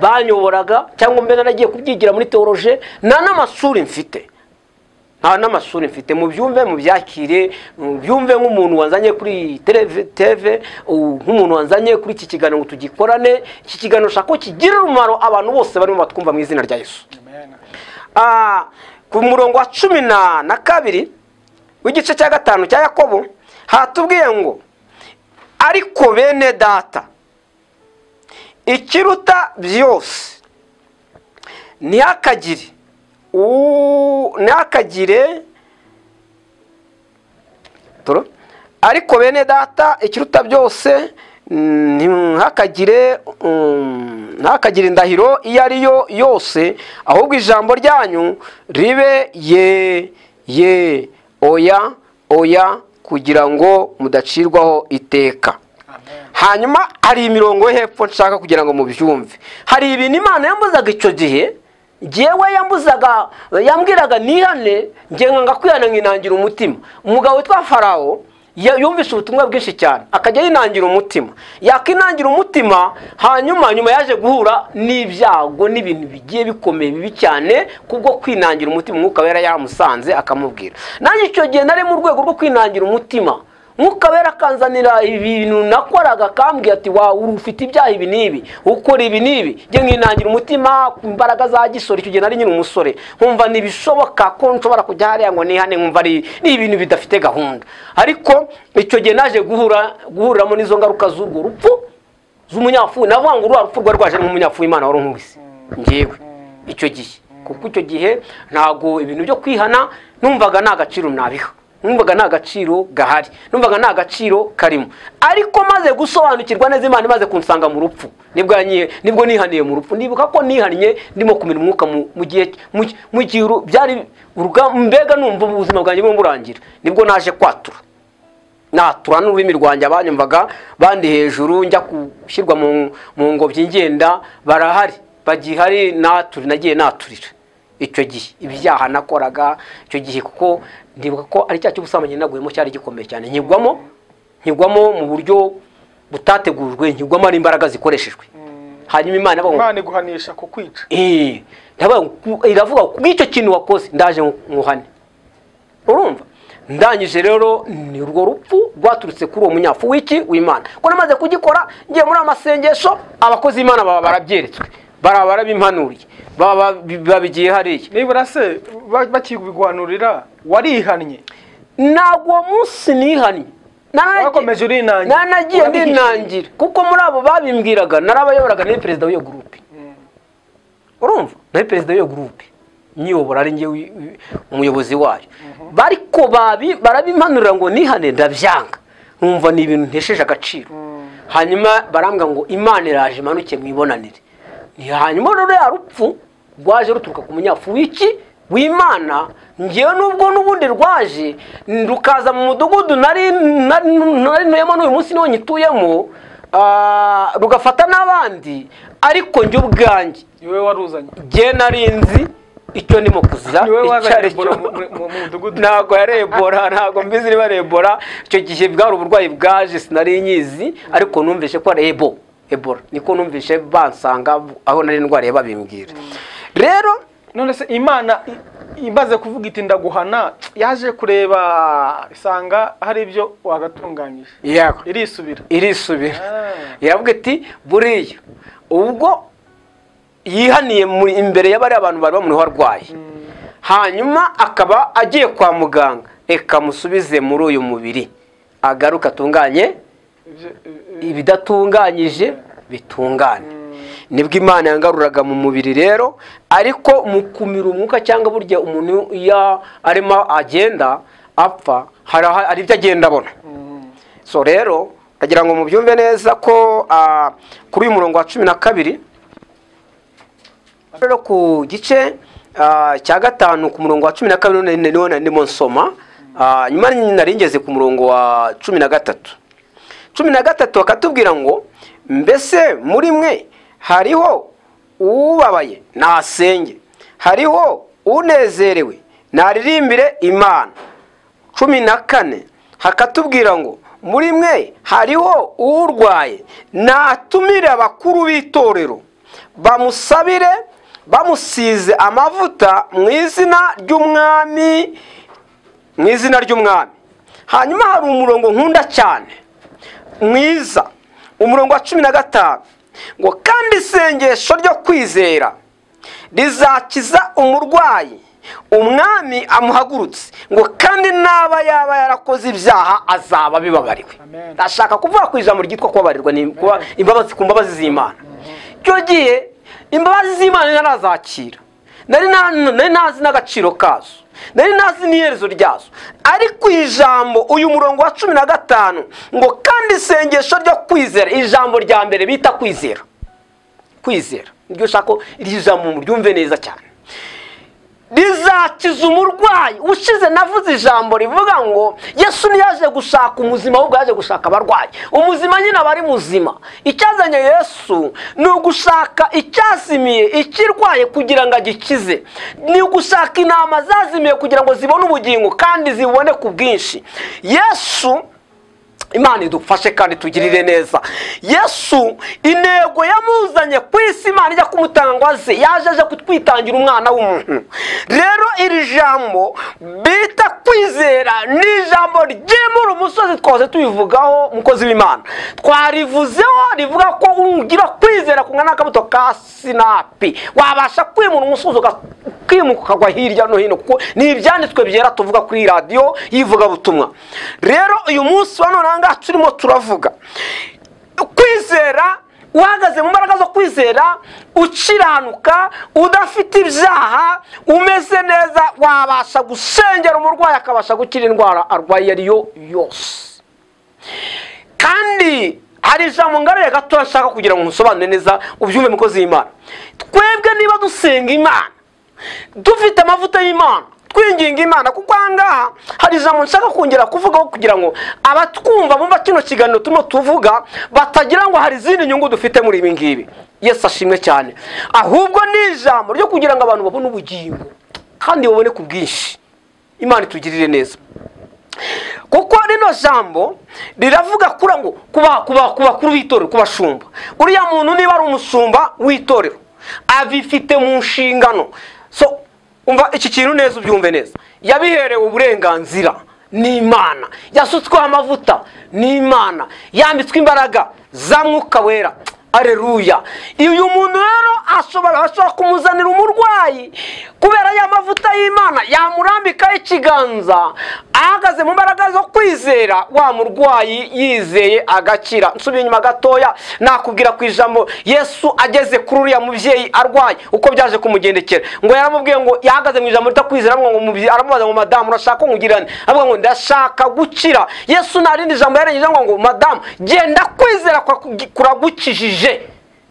banyoboraga cyangwa mbe naragiye kubyigira muri teoloje. Nta n'amashuri mfite, mu byumve mu byakire, mu byumve nk'umuntu wanzanye kuri TV, nk'umuntu wanzanye kuri iki kiganiro ngo tugikorane. Iki kiganiro shaka ko kigira umumaro abantu bose barimo batwumva mu izina rya Yesu. Ku murongo wa 12 w'igice cya 5 cya Yakobo hatubwiye ngo ariko bene data, ikiruta byose ntihakagire ariko bene data ikiruta byose ntihakagire indahiro iyo ari yo yose, ahubwo ijambo ryanyu ribe ye oya kugira ngo mudacirwaho iteka. Hanyuma hari imirongo hepfo nshaka kugira ngo mubyumve. Hari ibintu Imana yambuzaga icyo gihe, jewe yambwiraga nihane, nge nkanga kwihana nkinangira umutima. Umugabo witwa Farawo yumvise ubutumwa bwinshi cyane akajya yinangira umutima, yakinangira umutima. Hanyuma nyuma yaje guhura n'ibyago n'ibintu bigiye bikomeye bibi cyane kubwo kwinangira umutima. Mwuka Wera yaramusanze akamubwira. Nanjye icyo gihe nari mu rwego rwo kwinangira umutima, Mwuka Wera akanzanira ibintu nakoraga, kambwira ati ufite ibyaha ibi nibi, ukora ibi nibi. Nge nkinangira umutima imbaraga za gisore. Icyo gihe nari nyine umusore, nkumva ntibishoboka ko nshobora kujya hariya ngo nihane, nkumva ari ibintu bidafite gahunda. Ariko icyo gihe naje guhuriramo n'izo ngaruka z'urwo rupfu z'umunyafu. Navuga ngo urwa rupfu rwaje n'umunyafu Imana wari unkubise ngewe icyo gihe, kuko icyo gihe ntago ibintu byo kwihana numvaga nta gaciro nabiha, numvaga nta gaciro gahari, numvaga nta gaciro karimo. Ariko maze gusobanukirwa neza Imana imaze kunsanga mu rupfu, nibwo nihaniye mu rupfu. Nibuka ko nihaniye ndimo kumira umwuka mu gihe byari mbega numva ubuzima bwanjye bwo burangira. Nibwo naje natura n'ururimi rwanjye, abanyumvaga bandi hejuru njya gushyirwa mu ngobyi ngenda barahari bagihari, nagiye naturira icyo gihe ibyaha nakoraga icyo gihe, kuko ndibuka ko ari cya cy'ubusambanyi naguyemo cyari gikomeye cyane, nkigwamo mu buryo butategujwe, nkigwamo ari imbaraga zikoreshejwe. Hanyuma Imana iguhanisha kukwica. Iravuga bw'icyo kintu wakoze ndaje nkuhane. Urumva? Ndangije rero ni urwo rupfu rwaturutse kuri uwo munyafu w'Imana. Ko namaze kugikora ngiye muri amasengesho, abakozi Imana baba barabyeretswe, barabimpanuriye, babigiye hariya. Nibura se bakiguhanurira warihannye? Ntabwo uwo munsi nihannye, wakomeje urinangira. Nanagiye ndinangira, kuko muri abo babimbwiraga narabayoboraga, ni perezida w'iyo groupe. Urumva? Ni perezida w'iyo groupe, nyiyobora ari ngiye umuyobozi wayo. Bariko barabimpanurira ngo nihane, ndabyanga, numva ni ibintu ntesheje agaciro. Hanyuma barambwa ngo Imana iraje manuke mwibonanire. Hanyuma rero ya rupfu rwaje ruturuka ku munyafu w'Imana, ngiye nubwo n'ubundi rwaje rukaza mu mudugudu nari nuyemo n'uyu munsi niwo nyituyemo, rugafata n'abandi, ariko njye ubwanjye niwe waruzanye. Ngiye narinzi icyo ndimo kuzira, ntabwo yari Ebola, ntabwo mbizi niba ari Ebola. Icyo gihe bwari uburwayi bwaje sinari nyizi, ariko numvishe ko ari Ebola, niko numvishe bansanga aho nari ndwariye babimbwira. Rero none se Imana imaze kuvuga iti ndaguhana, yaje kureba isanga hari ibyo wagatunganyije, irisubira. Iravuga iti buriya ubwo yihaniye imbere y'abari abantu bari bamuniho arwaye, hanyuma akaba agiye kwa muganga, reka musubize muri uyu mubiri agaruka atunganye ibidatunganyije bitungane. Nibwo Imana yangaruraga mu mubiri rero, ariko mu kumira umwuka cyangwa burya umuntu iyo arimo agenda apfa hari ibyo agenda abona. So rero ndagira ngo mubyumve neza ko kuri uyu murongo wa 12 rero ku gice cya 5 ku murongo wa 12 niho ndimo nsoma, nyuma nari ngeze ku murongo wa 13 akatubwira ngo mbese muri mwe hariho ubabaye nasenge, hariho unezerewe naririmbire Imana. 14 hakatubwira ngo muri mwe hariho urwaye natumire abakuru b'itorero bamusabire bamusize amavuta mu izina ry'umwami. Hanyuma hari umurongo nkunda cyane mwiza, umurongo wa 15 ngo kandi isengesho ryo kwizera rizakiza umurwayi umwami amuhagurutse, ngo kandi naba yaba yarakoze ibyaha azaba bibabariwe. Ndashaka kuvuga ku ijambo ryitwa kubabarirwa, ni kuba imbabazi ku mbabazi z'Imana. Cyo gihe imbabazi z'Imana narazakira, nari nazi n'agaciro kazo, nari nazi n'iherezo ryazo, ariko ijambo uyu murongo wa 15 ngo kandi isengesho ryo kwizera, ijambo rya mbere bita kwizera niryo shako iri jambo muryumve neza cyane, rizakiza umurwayi. Ushize navuze ijambo rivuga ngo Yesu niyaje gushaka umuzima, ahubwo yaje gushaka abarwayi. Umuzima nyine abari muzima. Icyazanye Yesu ni ugushaka icyazimiye, ikirwaye kugira ngo agikize, ni ugushaka intama zazimiye kugira ngo zibone ubugingo kandi zibone ku bwinshi. Yesu Imana idufashe kandi tugirire neza. Yesu intego yamuzanye ku isi, Imana ijya kumutanga ngo aze, yaje kutwitangira umwana w'umuntu. Rero iri jambo bita kwizera ni ijambo ryimura umusozi twose tubivugaho mukozi w'Imana. Twarivuzeho rivuga ko ugira kwizera kungana n'akabuto ka sinapi, wabasha kwimura umusozi ukimuka ukagwa hirya no hino, kuko ni ibyanditswe byera tuvuga kuri radio yivuga butumwa. Rero uyu munsi wanone turimo turavuga kwizera, uhagaze mu mbaraga zo kwizera, ukiranuka, udafite ibyaha, umeze neza, wabasha gusengera umurwayi akabasha gukira indwara arwaye ariyo yose. Kandi hari ijambo ngariye gato nshaka kugira ngo nsobanure neza ubyumve mukozi w'Imana. Twebwe niba dusenga Imana, dufite amavuta y'Imana, twinginga Imana, kuko ahangaha hari ijambo nshaka kongera kuvugaho kugira ngo abatwumva bumva kino kiganiro turimo tuvuga batagira ngo hari izindi nyungu dufite muri ibi ngibi. Yesu ashimwe cyane, ahubwo ni ijambo ryo kugira ngo abantu babone ubugingo kandi babone ku bwinshi. Imana itugirire neza, kuko rino jambo riravuga kura ngo kuba kuri w'itorero, kubashumba. Uriya muntu niba ari umushumba w'itorero abifite mu nshingano. So umva iki kintu neza, ubyumve neza, yabiherewe uburenganzira n'Imana, yasutsweho amavuta n'Imana, yambitswe imbaraga za Mwuka Wera. Aleluya. Uyu muntu rero ashobora kumuzanira umurwayi kubera ya mavuta y'Imana, yamurambikaho ikiganza ahagaze mu mbaraga zo kwizera, wa murwayi yizeye agakira. Nsubiye inyuma gatoya, nakubwira ku ijambo Yesu ageze kuri uriya mubyeyi arwaye uko byaje kumugendekera. Ngo yaramubwiye ngo yahagaze mu ijambo ritakwizera, aramubaza ngo madamu urashaka nkugirane? Avuga ngo ndashaka gukira. Yesu nta rindi jambo yarengeje ngo madamu genda kwizera kuragukijije.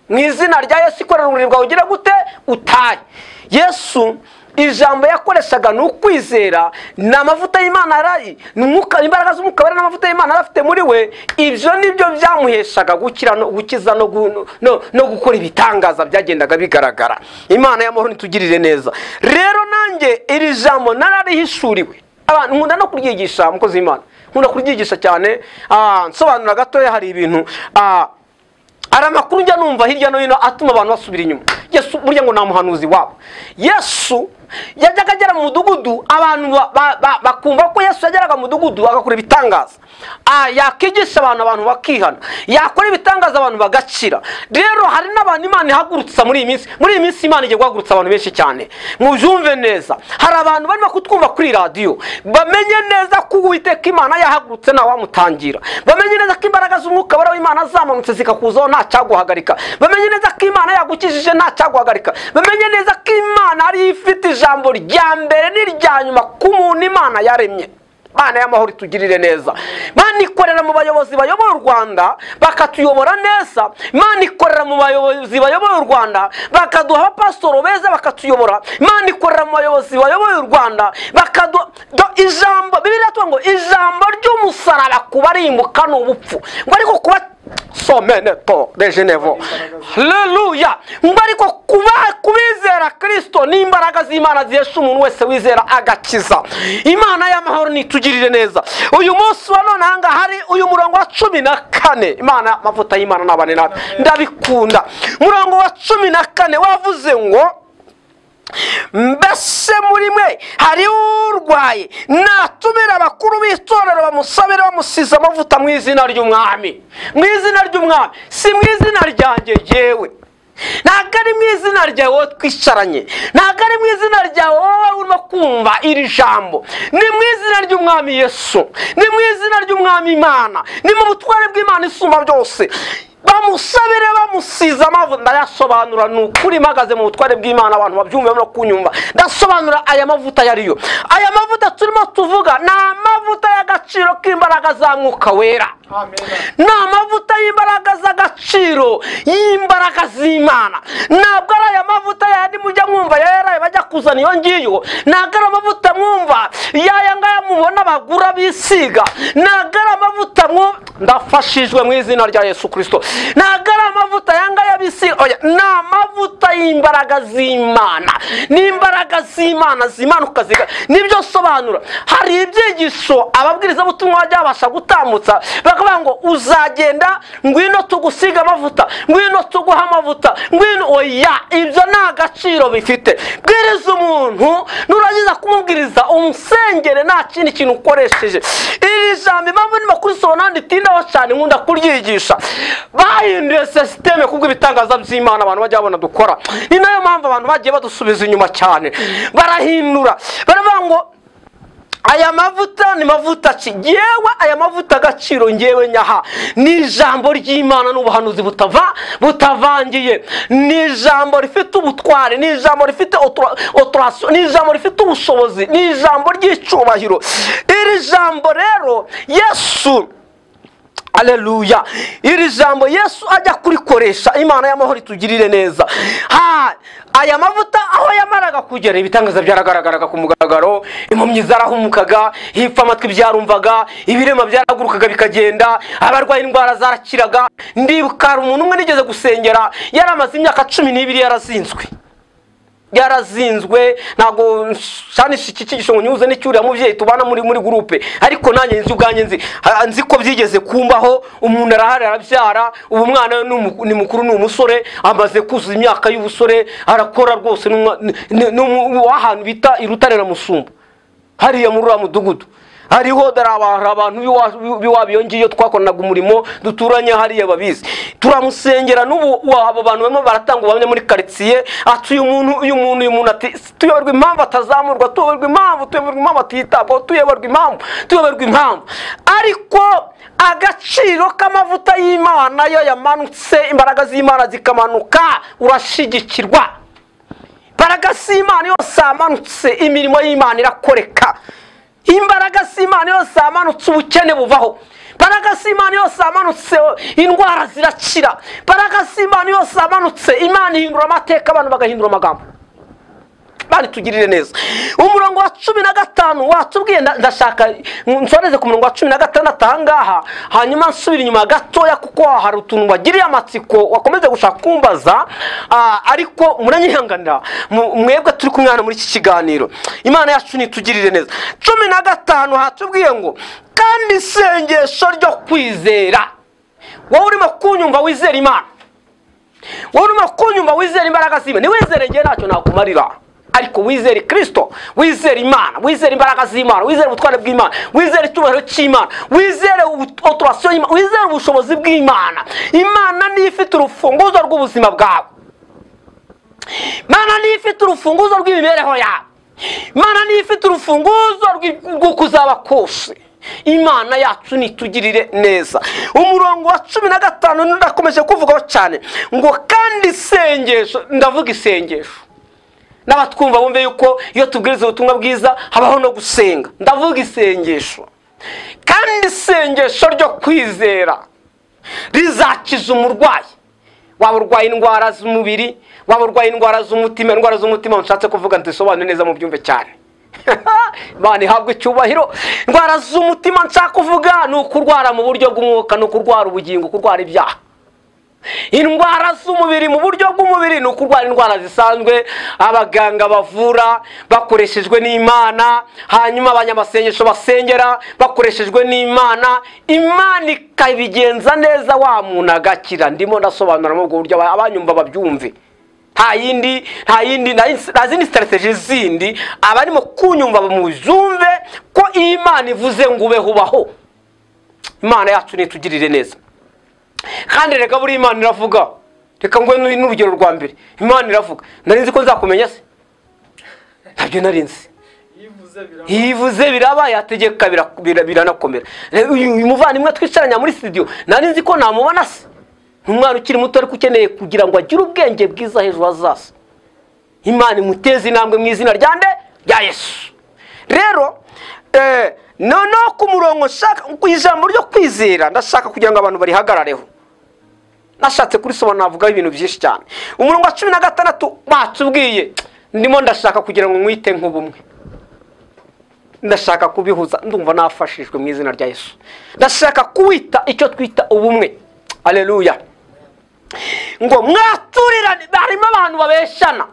Mu izina rya Yesu ikorera ururimi rwawe ugira gute? Utaye. Yesu ijambo yakoreshaga ni ukwizera, ni amavuta y'Imana yari, imbaraga z'Umwuka Wera n'amavuta y'Imana yari afite muri we. Ibyo nibyo byamuheshaga gukira no gukiza no gukora ibitangaza byagendaga bigaragara. Imana y'amahoro nitugirire neza. Rero nanjye iri jambo nararihishuriwe, abantu nkunda no kuryigisha, mukozi w'Imana nkunda kuryigisha cyane. Nsobanura gatoya, hari ibintu ari amakuru njya numva hirya no hino atuma abantu basubira inyuma. Yesu burya ngo nta muhanuzi wabo. Yesu yajyaga agera mu mudugudu, abantu bakumva ko Yesu yageraga mu mudugudu agakora ibitangaza, yakigisha abantu bakihana, yakora ibitangaza abantu bagakira. Rero hari n'abantu Imana ihagurutsa muri iyi minsi Imana igiye guhagurutsa abantu benshi cyane. Mubyumve neza, hari abantu barimo kutwumva kuri radio, bamenye neza ko Uwiteka Imana yahagurutse nta wamutangira, bamenye neza ko imbaraga z'Umwuka Wera w'Imana zamanutse zikakuzaho nta cyaguhagarika, bamenye neza ko Imana yagukijije nta cyaguhagarika, bamenye neza ko Imana ari ifite ijambo rya mbere n'irya nyuma ku muntu Imana yaremye. Imana y'amahoro itugirire neza. Imana ikorera mu bayobozi bayoboye u Rwanda bakatuyobora neza. Imana ikorera mu bayobozi bayoboye u Rwanda bakaduha abapasitoro beza bakatuyobora. Imana ikorera mu bayobozi bayoboye u Rwanda bakaduha ijambo. Bibiliya iravuga ngo ijambo ry'umusaraba kubarimbuka n'ubupfu, ngo ariko kuba someneto de Genevo. Haleluya. Ngo ariko kubizera Kristo n'imbaraga z'Imana ziyesha umuntu wese wizera agakiza. Imana y'amahoro nitugirire neza. Uyu munsi wa none hanga hari uyu murongo wa 14. Imana mavuta y'Imana nabane natwe ndabikunda. Murongo wa 14 wavuze ngo mbese muri mwe hari urwaye natumira abakuru b'itorero bamusabire bamusize amavuta mu izina ry'Umwami. Mu izina ry'Umwami, si mu izina ryanjye yewe, ntabwo ari mu izina ryawe twicaranye, ntabwo ari mu izina ryawe wowe urimo kumva iri jambo. Ni mu izina ry'Umwami Yesu, ni mu izina ry'Umwami Imana, ni mu butware bw'Imana isumba byose. Bamusabire bamusize amavuta. Ndayasobanura ni ukuri mpagaze mu butware bw'Imana, abantu babyumve no kunyumva. Ndasobanura aya mavuta yariyo. Aya mavuta turimo tuvuga ni amavuta y'agaciro k'imbaraga za Mwuka Wera. Ni amavuta y'imbaraga z'agaciro y'imbaraga z'Imana. Ntabwo ari aya mavuta yandi mujya mwumva yera bajya kuzana iyo ngiyo. Ntabwo ari amavuta mwumva yaya ngaya mubona bagura bisiga. Ntabwo ari amavuta ndafashijwe mu izina rya Yesu Kristo. Ntabwo ari amavuta yanga yabisiga, ni amavuta y'imbaraga z'Imana. Ni imbaraga z'Imana zimanuka nibyo sobanura. Hari ibyigisho ababwiriza butumwa bajya babasha gutambutsa bakavuga ngo uzagenda ngwino tugusiga amavuta, ngwino tuguha amavuta, ngwino. Oya, ibyo nta gaciro bifite. Bwiriza umuntu nurangiza kumubwiriza umusengere nta kindi kintu ukoresheje. Iri jambo impamvu ndimo kurisobanura nditindaho cyane nkunda kuryigisha. Bahinduye systeme kubwo ibitangaza by'Imana abantu bajya babona dukora. Ni nayo mpamvu abantu bagiye badusubiza inyuma cyane, barahindura baravuga ngo aya mavuta ni mavuta ki? Yewe aya mavuta agaciro ngewe nyaha ni ijambo ry'Imana n'ubuhanuzi butavangiye. Ni ijambo rifite ubutware, ni ijambo rifite otorasiyo, ni ijambo rifite ubushobozi, ni ijambo ry'icyubahiro. Iri jambo rero Yesu Haleluya. Iri jambo Yesu ajya kurikoresha, Imana y'amahoro itugirire neza. Aya mavuta aho yamaraga kugera, ibitangaza byaragaragaraga ku mugaragaro, impumyi zarahumukaga, hipfa amatwi byarumvaga, ibirema byaragurukaga bikagenda, abarwaye indwara zarakiraga. Ndibuka umuntu umwe nigeze gusengera, yaramaze imyaka 12 yarazinzwe, ntago shanisha iki kigisho ngo nyuze n'icyuriya muvyeyi tubana muri groupe, ariko nanjye nzi ubwanjye nzi ko byigeze kumbaho. Umuntu arahari arabyara, ubu mwana ni mukuru, ni umusore, amaze kuzuza imyaka y'ubusore, arakora rwose n'ahantu bita Irutare na Musumba, hariya muri uriya mudugudu. Hariho abantu biwabiyo ngiyo twakoranaga umurimo, duturanye hariya babizi. Turamusengera n'ubu abo bantu bamwe baratanga ubamye muri quartier, ati uyu muntu ati tuyoberwa impamvu atazamurwa, tuyoberwa impamvu atitabwaho, tuyoberwa impamvu. Ariko agaciro k'amavuta y'Imana yo yamanutse, imbaraga z'Imana zikamanuka, urashigikirwa. Imbaraga z'Imana yose amanutse, imirimo y'Imana irakoreka. Imbaraga z'Imana yose amanutse, ubukene buvaho. Imbaraga z'Imana yose amanutse, indwara zirakira. Imbaraga z'Imana yose amanutse, Imana ihindura amateka, abantu bagahindura amagambo. Bari tugirire neza. Umurongo wa 15 watubwiye, ndashaka nsoreze ku murongo wa 16 ahangaha, hanyuma nsubira inyuma gatoya kuko hari utuntu wagiriye amatsiko wakomeze gushaka kumbaza, ariko muranyihanganira mwebwe turi kumwana muri iki kiganiro. Imana yacu nitugirire neza. 15 hatubwiye ngo kandi isengesho ryo kwizera. Wowe urimo kunyumva wizera Imana, wowe urimo kunyumva wizera imbaraga z'Imana, ni wizere ngiye ntacyo nakumarira. Ariko wizere Kristo, wizere Imana, wizere imbaraga z'Imana, wizere ubutware bw'Imana, wizere icyubahiro cy'Imana, wizere autorasiyo y'Imana, wizere ubushobozi bw'Imana. Imana ni ifite urufunguzo rw'ubuzima bwawe. Imana ni ifite urufunguzo rw'imibereho yawe. Imana ni ifite urufunguzo rwo kuzaba kose. Imana yacu nitugirire neza. Umurongo wa 15 ndakomeje kuvugaho cyane ngo kandi isengesho, ndavuga isengesho. N'abatwumva bumve yuko iyo tubwiriza ubutumwa bwiza habaho no gusenga. Ndavuga isengesho. Kandi isengesho ryo kwizera rizakiza umurwayi. Waba urwaye indwara z'umubiri, waba urwaye indwara z'umutima. Indwara z'umutima nshatse kuvuga ntisobanure neza mu byumve cyane. Imana ihabwe icyubahiro. Indwara z'umutima nshaka kuvuga ni ukurwara mu buryo bw'umwuka, no kurwara ubugingo, kurwara ibyaha. Indwara z'umubiri mu buryo bw'umubiri ni ukurwara indwara zisanzwe abaganga bavura bakoreshejwe n'Imana, hanyuma abanyamasengesho basengera bakoreshejwe n'Imana, Imana ikabigenza neza, wa muntu agakira. Ndimo ndasobanura mu buryo abanyumva babyumve. Nta zindi strategy zindi abarimo kunyumva bamuzumve ko Imana ivuze ngo ubeho ubaho. Imana yacu nitugirire neza. Kandi reka buri Imana iravuga. Reka ngwe n'urugero rwa mbere. Imana iravuga. Narinzi ko nzakumenya se? Ntabyo narinzi. Yivuze biraba, yategeka biranakomera. Uyu muvandimwe twicaranya muri studio, narinzi ko namubona se. Umwana ukiri muto ariko ukeneye kugira ngo agire ubwenge bwiza hejuru hazaza. Imana imuteze intambwe mu izina rya Yesu. Rero no ku murongo shaka ku ijambo ryo kwizera, ndashaka kugira ngo abantu barihagarareho. Nashatse kuri sobanura navuga ibintu byinshi cyane. Umurongo wa 16 batubwiye, ndimo ndashaka kugira ngo mwite nk'ubumwe. Ndashaka kubihuza, ndumva nafashijwe mu izina rya Yesu. Ndashaka kuwita icyo twita ubumwe. Haleluya. Ngo mwaturirane, barimo abantu babeshana.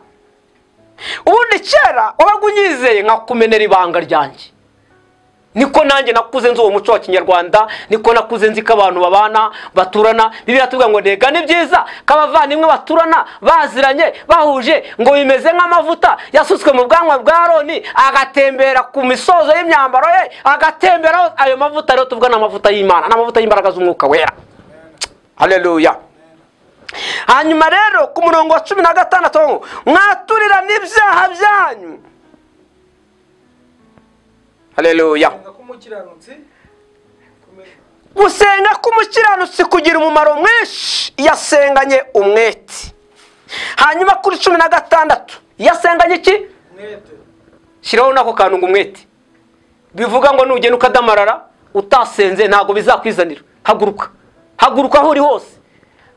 Ubundi kera wabagunyizeye nkakumenera ibanga ryanjye. Niko nanjye nakuze nzi uwo muco wa Kinyarwanda, niko nakuze nzi ko abantu babana baturana. Bibiliya tuvuga ngo ndega ni byiza kabavandimwe baturana baziranye bahuje, ngo bimeze nk'amavuta yasutswe mu bwanwa bwa Aroni agatembera ku misozo y'imyambaro ye, agatembera. Ayo mavuta rero tuvuga n'amavuta y'Imana, n'amavuta y'imbaraga z'umwuka wera. Haleluya. Hanyuma rero ku murongo wa 16 mwaturira n'ibyaha byanyu. Haleluya. Gusenga k'umukiranutsi kugira umumaro mwinshi yasenganye umwete. Hanyuma kuri 16 yasenganye iki? Umwete. Shiraho nako kantu ngo umwete. Bivuga ngo nugenda ukadamarara utasenze ntago bizakwizanira. haguruka aho uri hose.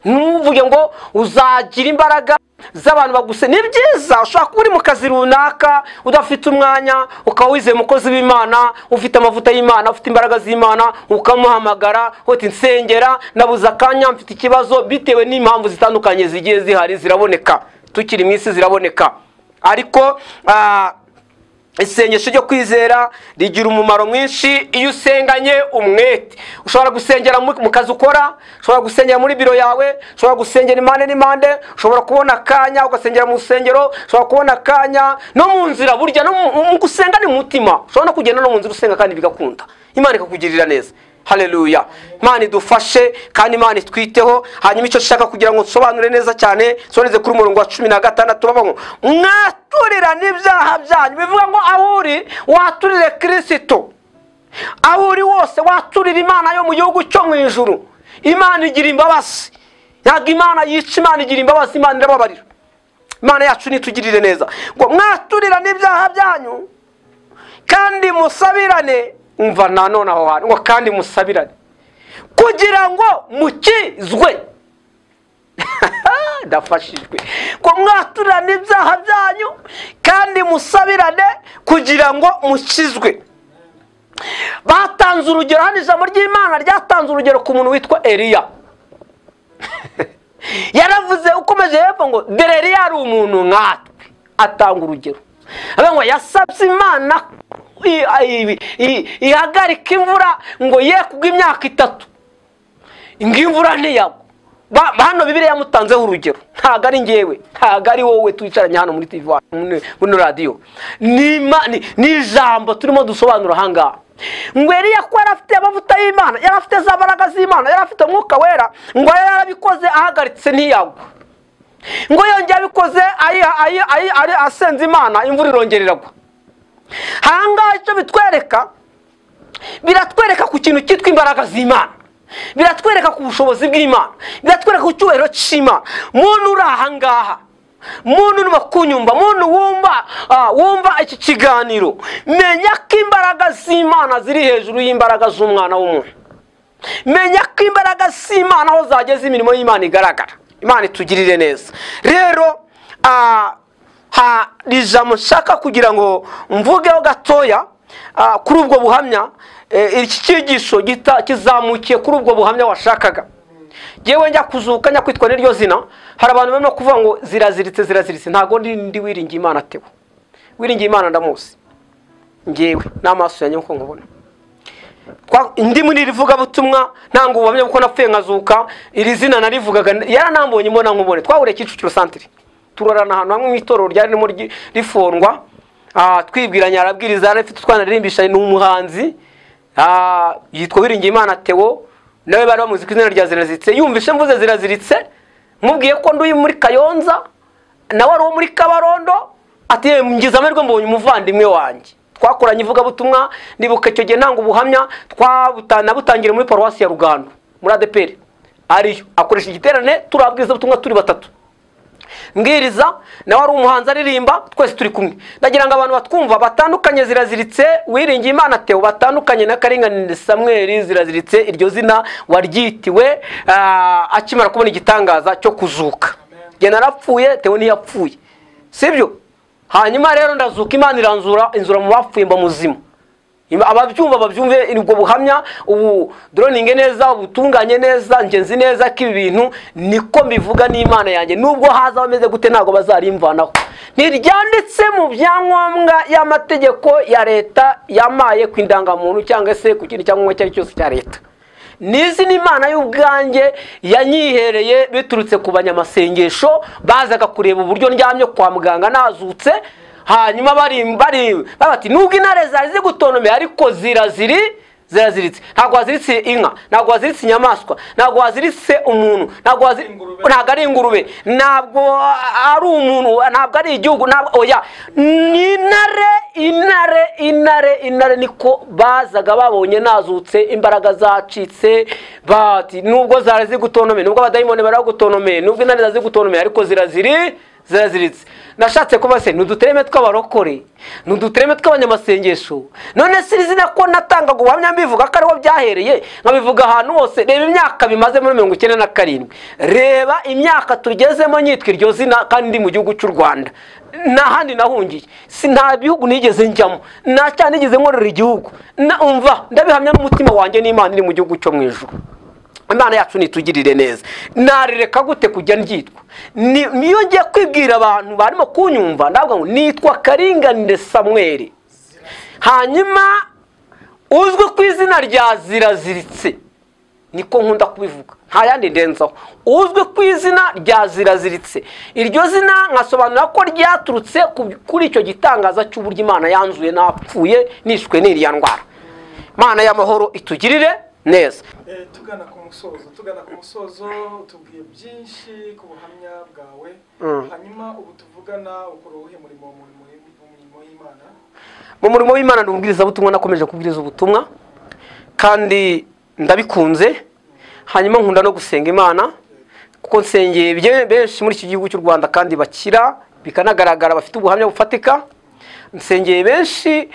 Ntuvuge ngo uzagira imbaraga z'abantu baguse. Ni byiza ushobora kuba uri mu kazi runaka udafite umwanya, ukaba wizeye umukozi w'Imana, ufite amavuta y'Imana, ufite imbaraga z'Imana, ukamuhamagara uti nsengera nabuze akanya, mfite ikibazo, bitewe n'impamvu zitandukanye zigiye zihari, ziraboneka, tukiri mu isi ziraboneka. Ariko isengesho ryo kwizera rigira umumaro mwinshi iyo usenganye umwete. Ushobora gusengera mu kazi ukora, ushobora gusengera muri biro yawe, ushobora gusengera impande n'impande, ushobora kubona akanya ugasengera mu rusengero, ushobora kubona akanya no mu nzira. Burya no mu gusenga ni mutima, ushobora no kugenda no mu nzira usenga kandi bigakunda, Imana ikakugirira neza. Haleluya. Imana idufashe kandi Imana itwiteho. Hanyuma icyo nshaka kugira ngo nsobanure neza cyane, soneze kuri umurongo wa 16 bavuga ngo mwaturira n'ibyaha byanyu. Bivuga ngo aho uri waturire Kristo, aho uri wose waturira Imana yo mu gihugu cyo mu ijuru. Imana igira imbabazi, ntabwo Imana yica, Imana igira imbabazi, Imana irababarira. Imana yacu nitugirire neza. Ngo mwaturira n'ibyaha byanyu kandi musabirane. Umva nanone aho hantu ngo kandi musabirane kugira ngo mukizwe. Ndafashijwe. Ngo mwaturane ibyaha byanyu kandi musabirane kugira ngo mukizwe. Batanze urugero, hano ijambo ry'Imana ryatanze urugero ku muntu witwa Eliya. Yaravuze ukomeje hepfo ngo dore Eliya ari umuntu nkatwe. Atanga urugero ngo yasabye Imana ihagarika imvura ngo ye kugwa imyaka 3, imvura ntiyagwa. Hano Bibiliya yamutanzeho urugero, ntago ari ngewe, ntago ari wowe twicaranye hano muri TV muri radio. Ni ijambo turimo dusobanura hangaha. Ngo Eliya ko yarafite amavuta y'Imana, yarafite za mbaraga z'Imana, yarafite umwuka wera, ngo yarabikoze ahagaritse ntiyagwa. Ngo yongeye abikoze ari asenze Imana, imvura irongereragwa. Hangaha icyo bitwereka, biratwereka ku kintu cyitwa imbaraga z'Imana, biratwereka ku bushobozi bw'Imana, biratwereka ku cyubahiro cy'Imana. Muntu uri ahangaha, muntu urimo kunyumva, muntu wumva iki kiganiro, menya ko imbaraga z'Imana ziri hejuru y'imbaraga z'umwana w'umuntu. Menya ko imbaraga z'Imana aho zageze imirimo y'Imana igaragara. Imana itugirire neza. Rero ijambo nshaka kugira ngo mvugeho gatoya kuri ubwo buhamya. Iki cyigisho kizamukiye kuri ubwo buhamya washakaga. Yewe njya kuzuka, njya kwitwa n'iryo zina, hari abantu barimo kuvuga ngo ziraziritse. Ntago ndi wiringiye Imana tewe. Wiringiye Imana ndamuzi ngewe n'amaso yanjye uko nkubona. Ndi muri rivuga butumwa ntango ubamye uko napfuye nkazuka. Iri zina narivugaga yaranambonye mbona nkubone. Twahuriye Kicukiro Centre, turorana ahantu hamwe mu itorero ryarimo rifondwa. Twibwiranya arabwiriza, arafite twanaririmbisha n'umuhanzi yitwa Wiringiye Imana Theo, nawe bari bamuzi ku izina rya Ziraziritse. Yumvishe mvuze Ziraziritse, mubwiye ko nduye muri Kayonza nawe ari wo muri Kabarondo, ati ngize amerwe mbonye umuvandimwe wanjye. Twakoranye ivuga butumwa, ndibuka icyo gihe ntango ubuhamya butangira muri paruwasi ya Rugando muri ADPR. Ariyo akoresha igiterane, turabwiza butumwa turi 3. Mbwiriza nawe ari umuhanzi aririmba, twese turi kumwe. Ndagira ngo abantu batwumva batandukanye Ziraziritse, Wiringiye Imana Theo batandukanye na Karinganire Samuel. Ziraziritse iryo zina waryitiwe akimara kubona igitangaza cyo kuzuka. Jye narapfuye, Theo ntiyapfuye, sibyo? Hanyuma rero ndazuka, Imana inzura mu bapfuye mba muzima. Ababyumva babyumve ubwo buhamya, ubu droninge neza, ubutunganye neza, ngenzi neza ko ibi bintu niko mbivuga n'Imana yanjye. Nubwo haza bameze gute ntago bazarimvanaho. Ntiryanditse mu byangombwa y'amategeko ya leta yamaye ku indangamuntu cyangwa se ku kintu cyangwa cyari cyose cya leta. Nizi n'Imana y'ubwanjye yanyihereye biturutse ku banyamasengesho bazaga kureba uburyo ndyamye kwa muganga nazutse. Hanyuma bati nubwo intare zari zigutonomeye ariko ziraziritse. Ntabwo waziritse inka, ntabwo waziritse inyamaswa, ntabwo waziritse umuntu, ntabwo ari ingurube, ntabwo ari umuntu, ntabwo ari igihugu, ntabwo oya. Intare niko bazaga babonye nazutse, imbaraga zacitse. Bati nubwo zari zigutonomeye, nubwo abadayimoni baragutonomeye, nubwo intare zigutonomeye ariko ziraziritse. Nashatse kuba se nudutereme tw'abarokore, nudutereme tw'abanyamasengesho. None si izina ko natangaga ubuhamya mbivuga ko ariho byahereye, nkabivuga ahantu hose. Reba imyaka bimaze muri 97, reba imyaka tugezemo nyitwa iryo zina kandi ndi mu gihugu cy'u Rwanda. Nahandi nahungiye, si nta bihugu nigeze njyamo, na cyane nigeze nkorera igihugu. Umva ndabihamya n'umutima wanjye n'Imana iri mu gihugu cyo mu ijuru. Imana yacu nitugirire neza. Narireka gute kujya ndyitwa? Niyo ngiye kwibwira abantu barimo kunyumva ndavuga ngo nitwa Karinganire Samuel. Hanyuma uzwi ku izina rya Ziraziritse. Niko nkunda kubivuga. Nta yandi ndenzaho. Uzwi ku izina rya Ziraziritse. Iryo zina nkasobanura ko ryaturutse kuri icyo gitangaza cy'uburyo Imana yanzuye napfuye nishwe n'iriya ndwara. Imana y'amahoro itugirire neza. Tugana ku musozo tubwiye byinshi ku buhamya bwawe. Hanyuma ubu tuvugana ukora uwuhe murimo w'Imana? Mu murimo w'Imana ndubwiriza ubutumwa, nakomeje kubwiriza ubutumwa kandi ndabikunze. Hanyuma nkunda no gusenga Imana kuko nsengeye benshi muri iki gihugu cy'u Rwanda kandi bakira bikanagaragara bafite ubuhamya bufatika. Nsengeye benshi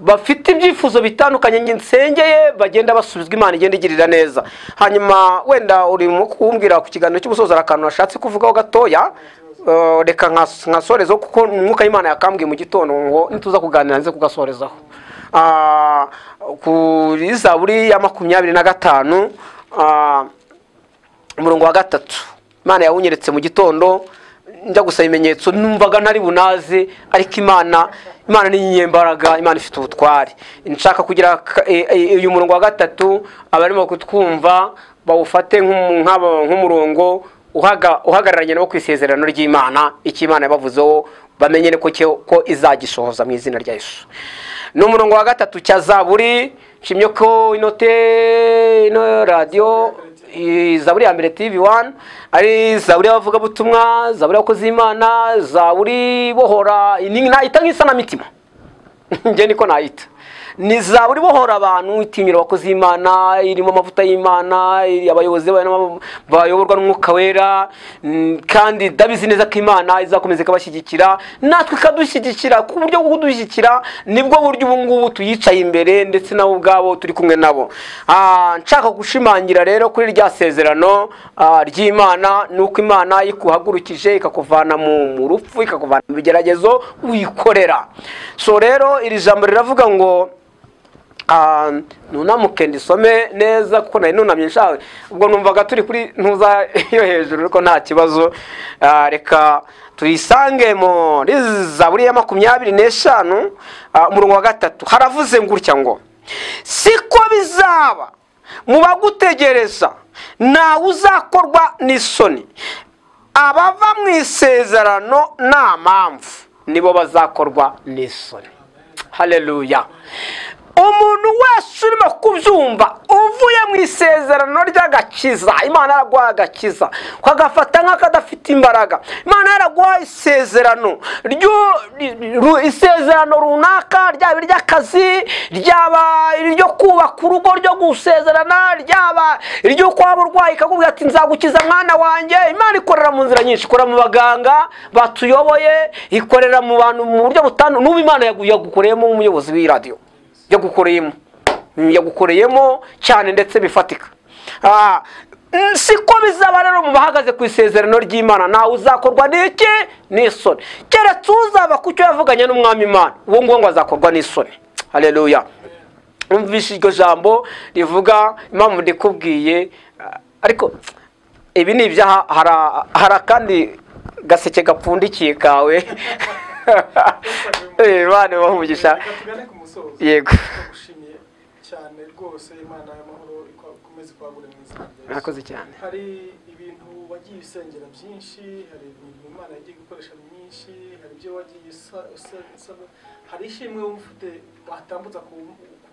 bafite ibyifuzo bitandukanye nsengeye bagenda basubizwa, Imana igenda igirira neza. Hanyuma wenda urimo kumbwira ku kiganiro cy'ubusozo akantu nashatse kuvugaho gatoya, reka nkasorezo kuko umwuka w'Imana yakambwiye mu gitondo ngo nituza kuganira nze kugasorezaho. Kuri Zaburi ya 25 umurongo wa 3 Imana yawunyeretse mu gitondo njya gusaba ibimenyetso, numvaga ntari bunaze, ariko Imana ni inyembaraga, Imana ifite ubutwari. Nshaka kugira uyu murongo wa 3 abarimo kutwumva bawufate nk'umurongo uhagararanye no kwisezerano ry'Imana, iki Imana yabavuzeho bamenye ko izagishohoza mu izina rya Yesu. Ni umurongo wa 3 cya Zaburi, nshimye ko ino radio Zaburi ya mbere TV1 ari Zaburi y'abavuga butumwa, Zaburi y'abakozi b'Imana, Zaburi bohora nayita nk'isanamitima. Nge niko nayita. Ni Zaburi bohora abantu, itinyira abakozi b'Imana, irimo amavuta y'Imana, abayobozi bayoborwa n'Umwuka Wera, kandi ndabizi neza ko Imana izakomeza ikabashyigikira, natwe ikadushyigikira. Ku buryo bwo kudushyigikira nibwo buryo ubu ngubu tuyicaye imbere ndetse nabo ubwabo turi kumwe nabo. Nshaka gushimangira rero kuri rya sezerano ry'Imana, nuko Imana ikuhagurukije ikakuvana mu rupfu, ikakuvana mu bigeragezo wikorera. So rero iri jambo riravuga ngo nunamuke ndisome neza kuko nari nunamye nshawe, ubwo numvaga turi kuri ntuza yo hejuru ariko nta kibazo. Reka tuyisange muri Zaburi ya 25 umurongo wa 3 haravuze ngurya ngo siko bizaba mu bagutegereza, nawe uzakorwa n'isoni. Abava mu isezerano nta mpamvu nibo bazakorwa n'isoni. Haleluya. Umuntu wese urimo kubyumva uvuye mu isezerano ry'agakiza, Imana yaraguha agakiza ukagafata nk'akadafite imbaraga. Imana yaraguha isezerano runaka, ryaba iry'akazi, ryaba iryo kubaka urugo, ryo gusezerana, ryaba iryo kwaba urwaye ikakubwira ati nzagukiza mwana wanjye. Imana ikorera mu nzira nyinshi, ikora mu baganga batuyoboye, ikorera mu bantu mu buryo butandukanye. N'ubu Imana yagukoreyemo umuyobozi w'iradio, yagukoreyemo cyane ndetse bifatika. Siko bizaba rero mu bahagaze ku isezerano ry'Imana, nawe uzakorwa n'iki? N'isoni. Keretse uzaba ku cyo yavuganye n'Umwami Imana, uwo ngo azakorwa n'isoni. Haleluya. Umvishe iryo jambo rivuga impamvu ndikubwiye, ariko ibi ni ibyaha. Hari kandi gaseke gapfundikiye kawe. Bane bahumugisha. Yego. Gushimiye cyane rwose, Imana y'amahoro ikomeze kwagura mu izina rya Yesu. Murakoze cyane. Hari ibintu wagiye usengera byinshi, hari ibintu Imana yagiye gukoresha byinshi, hari ibyo wagiye hari ishimwe ufite watambutsa ku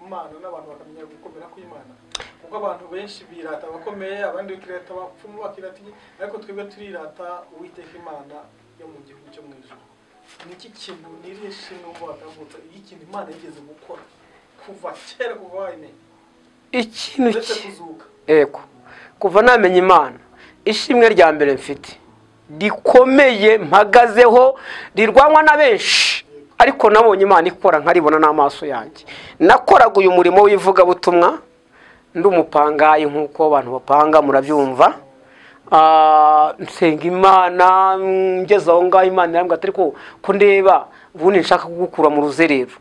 Mana n'abantu bakamenya gukomera kw'Imana, kuko abantu benshi birata abakomeye, abandi bakirata abapfumu, bakirata, ariko twebwe turirata Uwiteka Imana yo mu gihugu cyo mu ijuru. Niki kintu nirihe shimwe watambutsa ikintu Imana yigeze gukora kuva kera, kuva wayine ikintu kuva namenye Imana? Ishimwe rya mbere mfite rikomeye mpagazeho, rirwanywa na benshi, ariko nabonye Imana ikora nkaribona n'amaso yanjye. Nakoraga uyu murimo w'ivugabutumwa ndi umupangayi nk'uko abantu bapanga, murabyumva. Nsenga Imana, ngeze aho ngaho Imana irambwira ati ariko ko ndeba ubundi nshaka kugukura mu ruzerero,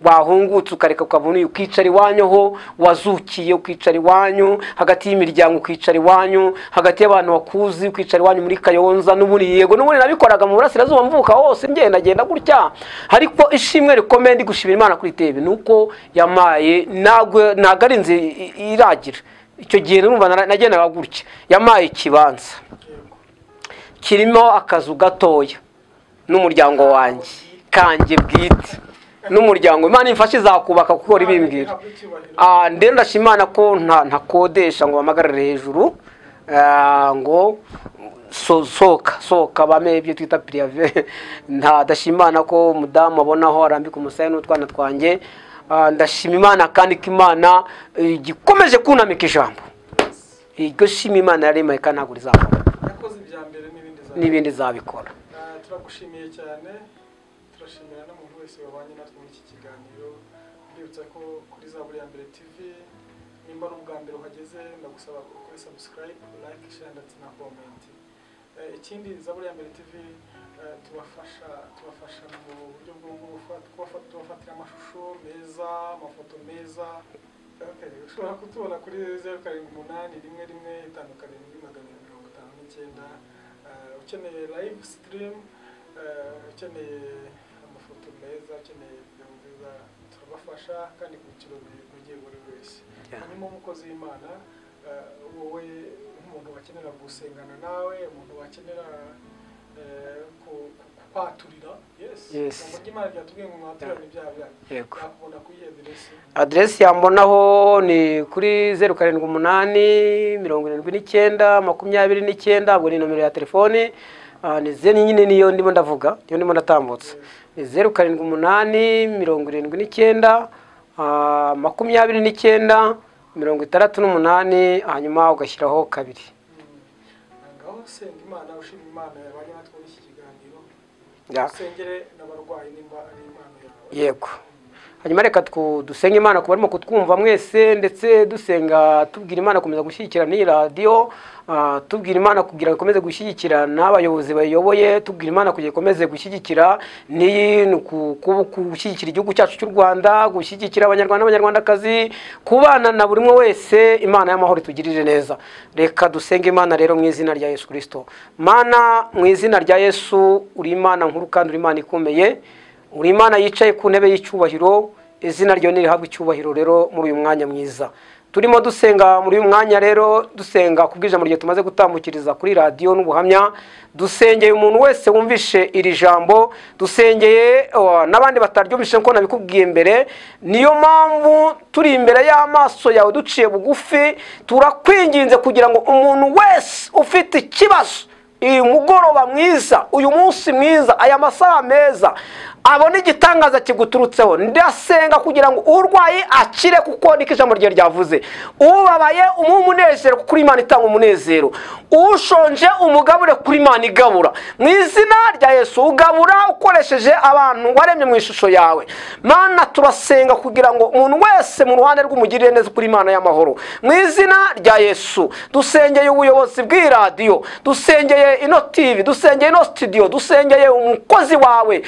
wahungutse ukareka ukabona ukicara iwanyu ho wazukiye, ukicara iwanyu hagati y'imiryango, ukicara iwanyu hagati y'abantu bakuzi, ukicara iwanyu muri Kayonza. N'ubundi yego n'ubundi nabikoraga mu burasirazuba mvuka hose ngenda gutya, ariko ishimwe rikomeye ndi gushimira Imana kuri tebe nuko yamaye ntago ari inzi iragira. Icyo gihe numva nagendaga gutya, yamaye ikibanza kirimo akazu gatoya n'umuryango wanjye kanjye bwite, n'umuryango Imana imfashe izakubaka kuko ribimbwira. Ndende ndashimana ko ntakodesha ngo bamagarare hejuru, ngo soka bame ibyo twita prive. Ndashimana ko mudamu abonaho arambika umusaya n'utwana twanjye. Ndashima Imana kandi ko Imana gikomeje kunamika ijambo. Iryo shima Imana yaremaye kandi ntabwo rizakora, yakoze ibya mbere n'ibindi zabikora. Turagushimiye cyane, turashimira n'umuntu wese wabanye natwe muri iki kiganiro. Mbibutsa ko kuri Zaburi ya Mbere TV nimba ari ubwa mbere uhageze, ndagusaba kuri subscribe, like, share ndetse na comment. Ikindi Zaburi ya Mbere TV tubafasha mu buryo bwo kubafatira amashusho meza, amafoto meza. Ushobora kutubona kuri 0781115759. Ukeneye live stream, ukeneye amafoto meza, ukeneye video nziza, turabafasha kandi ku biciro bigiye buri wese. Hanyuma umukozi w'Imana, wowe nk'umuntu wakenera gusengana nawe, umuntu wakenera kwaturira, yes. Imana yatubwiye ngo mwaturane ibyaha byanyu. Yakubona kuri adresse yambonaho ni kuri 07887929, ubwo ni nomero ya telefone. Ni zeni nyine niyo ndimo ndavuga, niyo ndimo ndatambutsa. Ni 0788292968, hanyuma ugashyiraho 2. Ngaho senga Imana, ushima Imana yabanye natwe muri iki kiganiro. Sengere n'abarwayi nimba ari Imana yawe. Yego. Hanyuma reka dusenge Imana ku barimo kutwumva mwese, ndetse dusenga tubwira Imana komeza gushyigikira n'iyi radio, tubwira Imana kugira ngo ikomeze gushyigikira n'abayobozi bayoboye, tubwira Imana kugira ikomeze gushyigikira gushyigikira igihugu cyacu cy'u Rwanda, gushyigikira abanyarwanda n'abanyarwandakazi, kubana na buri umwe wese. Imana y'amahoro itugirire neza. Reka dusenge Imana rero mu izina rya Yesu Kristo. Mana, mu izina rya Yesu, uri Imana nkuru kandi uri Imana ikomeye, uri Imana yicaye ku ntebe y'icyubahiro. Izina ryo nirihabwa icyubahiro rero muri uyu mwanya mwiza turimo dusenga. Muri uyu mwanya rero dusenga kubw'ijambo ryo tumaze gutambukiriza kuri radio n'ubuhamya. Dusengeye umuntu wese wumvishe iri jambo, dusengeye n'abandi bataryumvishe ko nabikubwiye mbere. Niyo mpamvu turi imbere y'amaso yawe duciye bugufi, turakwinginze kugira ngo umuntu wese ufite ikibazo, uyu mugoroba mwiza, uyu munsi mwiza, aya masaha meza, abone igitangaza kiguturutseho. Ndasenga kugira ngo urwaye akire, kuko niko ijambo rye ryavuze. Ubabaye umunezero, kuko Imana itanga umunezero. Ushonje umugabure, kuri Imana igabura. Mu izina rya Yesu, ugabura ukoresheje abantu waremye mu ishusho yawe. Mana, turasenga kugira ngo umuntu wese mu ruhande rw'umugirire neza kuri Imana y'amahoro. Mu izina rya Yesu, dusengeye ubuyobozi bw'iradio, dusengeye ino TV, dusengeye ino studio, dusengeye umukozi wawe,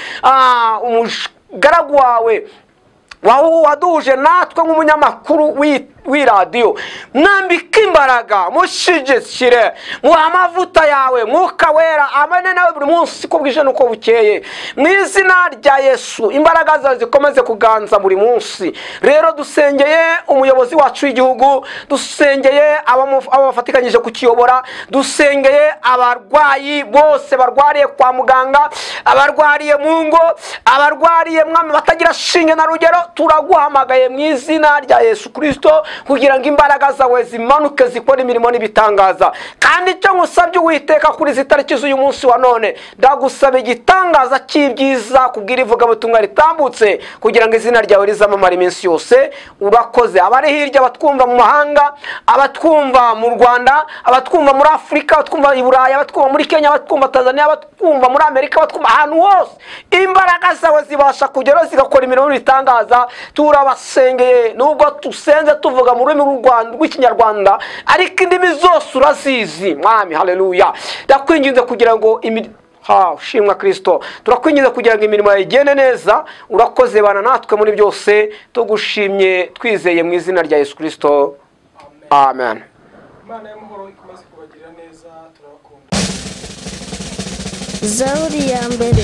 umugaragu wawe waduhuje natwe nk'umunyamakuru w'iradio. Mwambike imbaraga, mushigikire, muha amavuta yawe, Mwuka Wera amane nawe buri munsi ko bwije nuko bukeye. Mu izina rya Yesu, imbaraga zawe zikomeze kuganza buri munsi. Rero dusengeye umuyobozi wacu w'igihugu, dusengeye abafatikanyije kukiyobora, dusengeye abarwayi bose barwariye kwa muganga, abarwariye mu ngo, abarwariye mwami batagira shinge na rugero. Turaguhamagaye mu izina rya Yesu Kristo, kugira ngo imbaraga zawe zimanuke zikora imirimo n'ibitangaza. Kandi icyo ngusabye Uwiteka kuri izi tariki z'uyu munsi wa none, ndagusaba igitangaza cy'ibyiza kubwira ivugabutumwa ritambutse kugira ngo izina ryawe rizamamare iminsi yose. Urakoze. Abari hirya batwumva mu mahanga, abatwumva mu Rwanda, abatwumva muri Afurika, abatwumva i Burayi, abatwumva muri Kenya, abatwumva Tanzania, abatwumva muri Amerika, abatwumva ahantu hose, imbaraga zawe zibasha kugeraho zigakora imirimo n'ibitangaza. Turabasengeye. Nubwo tusenze tuvuga mu rurimi rw'Ikinyarwanda, ariko indimi zose urazizi Mwami. Haleluya. Ndakwinginze kugira ngo ushimwa Kristo, turakwinginze kugira ngo imirimo yawe igende neza. Urakoze bana natwe muri byose, tugushimye twizeye mu izina rya Yesu Kristo. Amen. Imana y'amahoro ikomeze kubagirira neza, turabakunda. Zaburi ya mbere.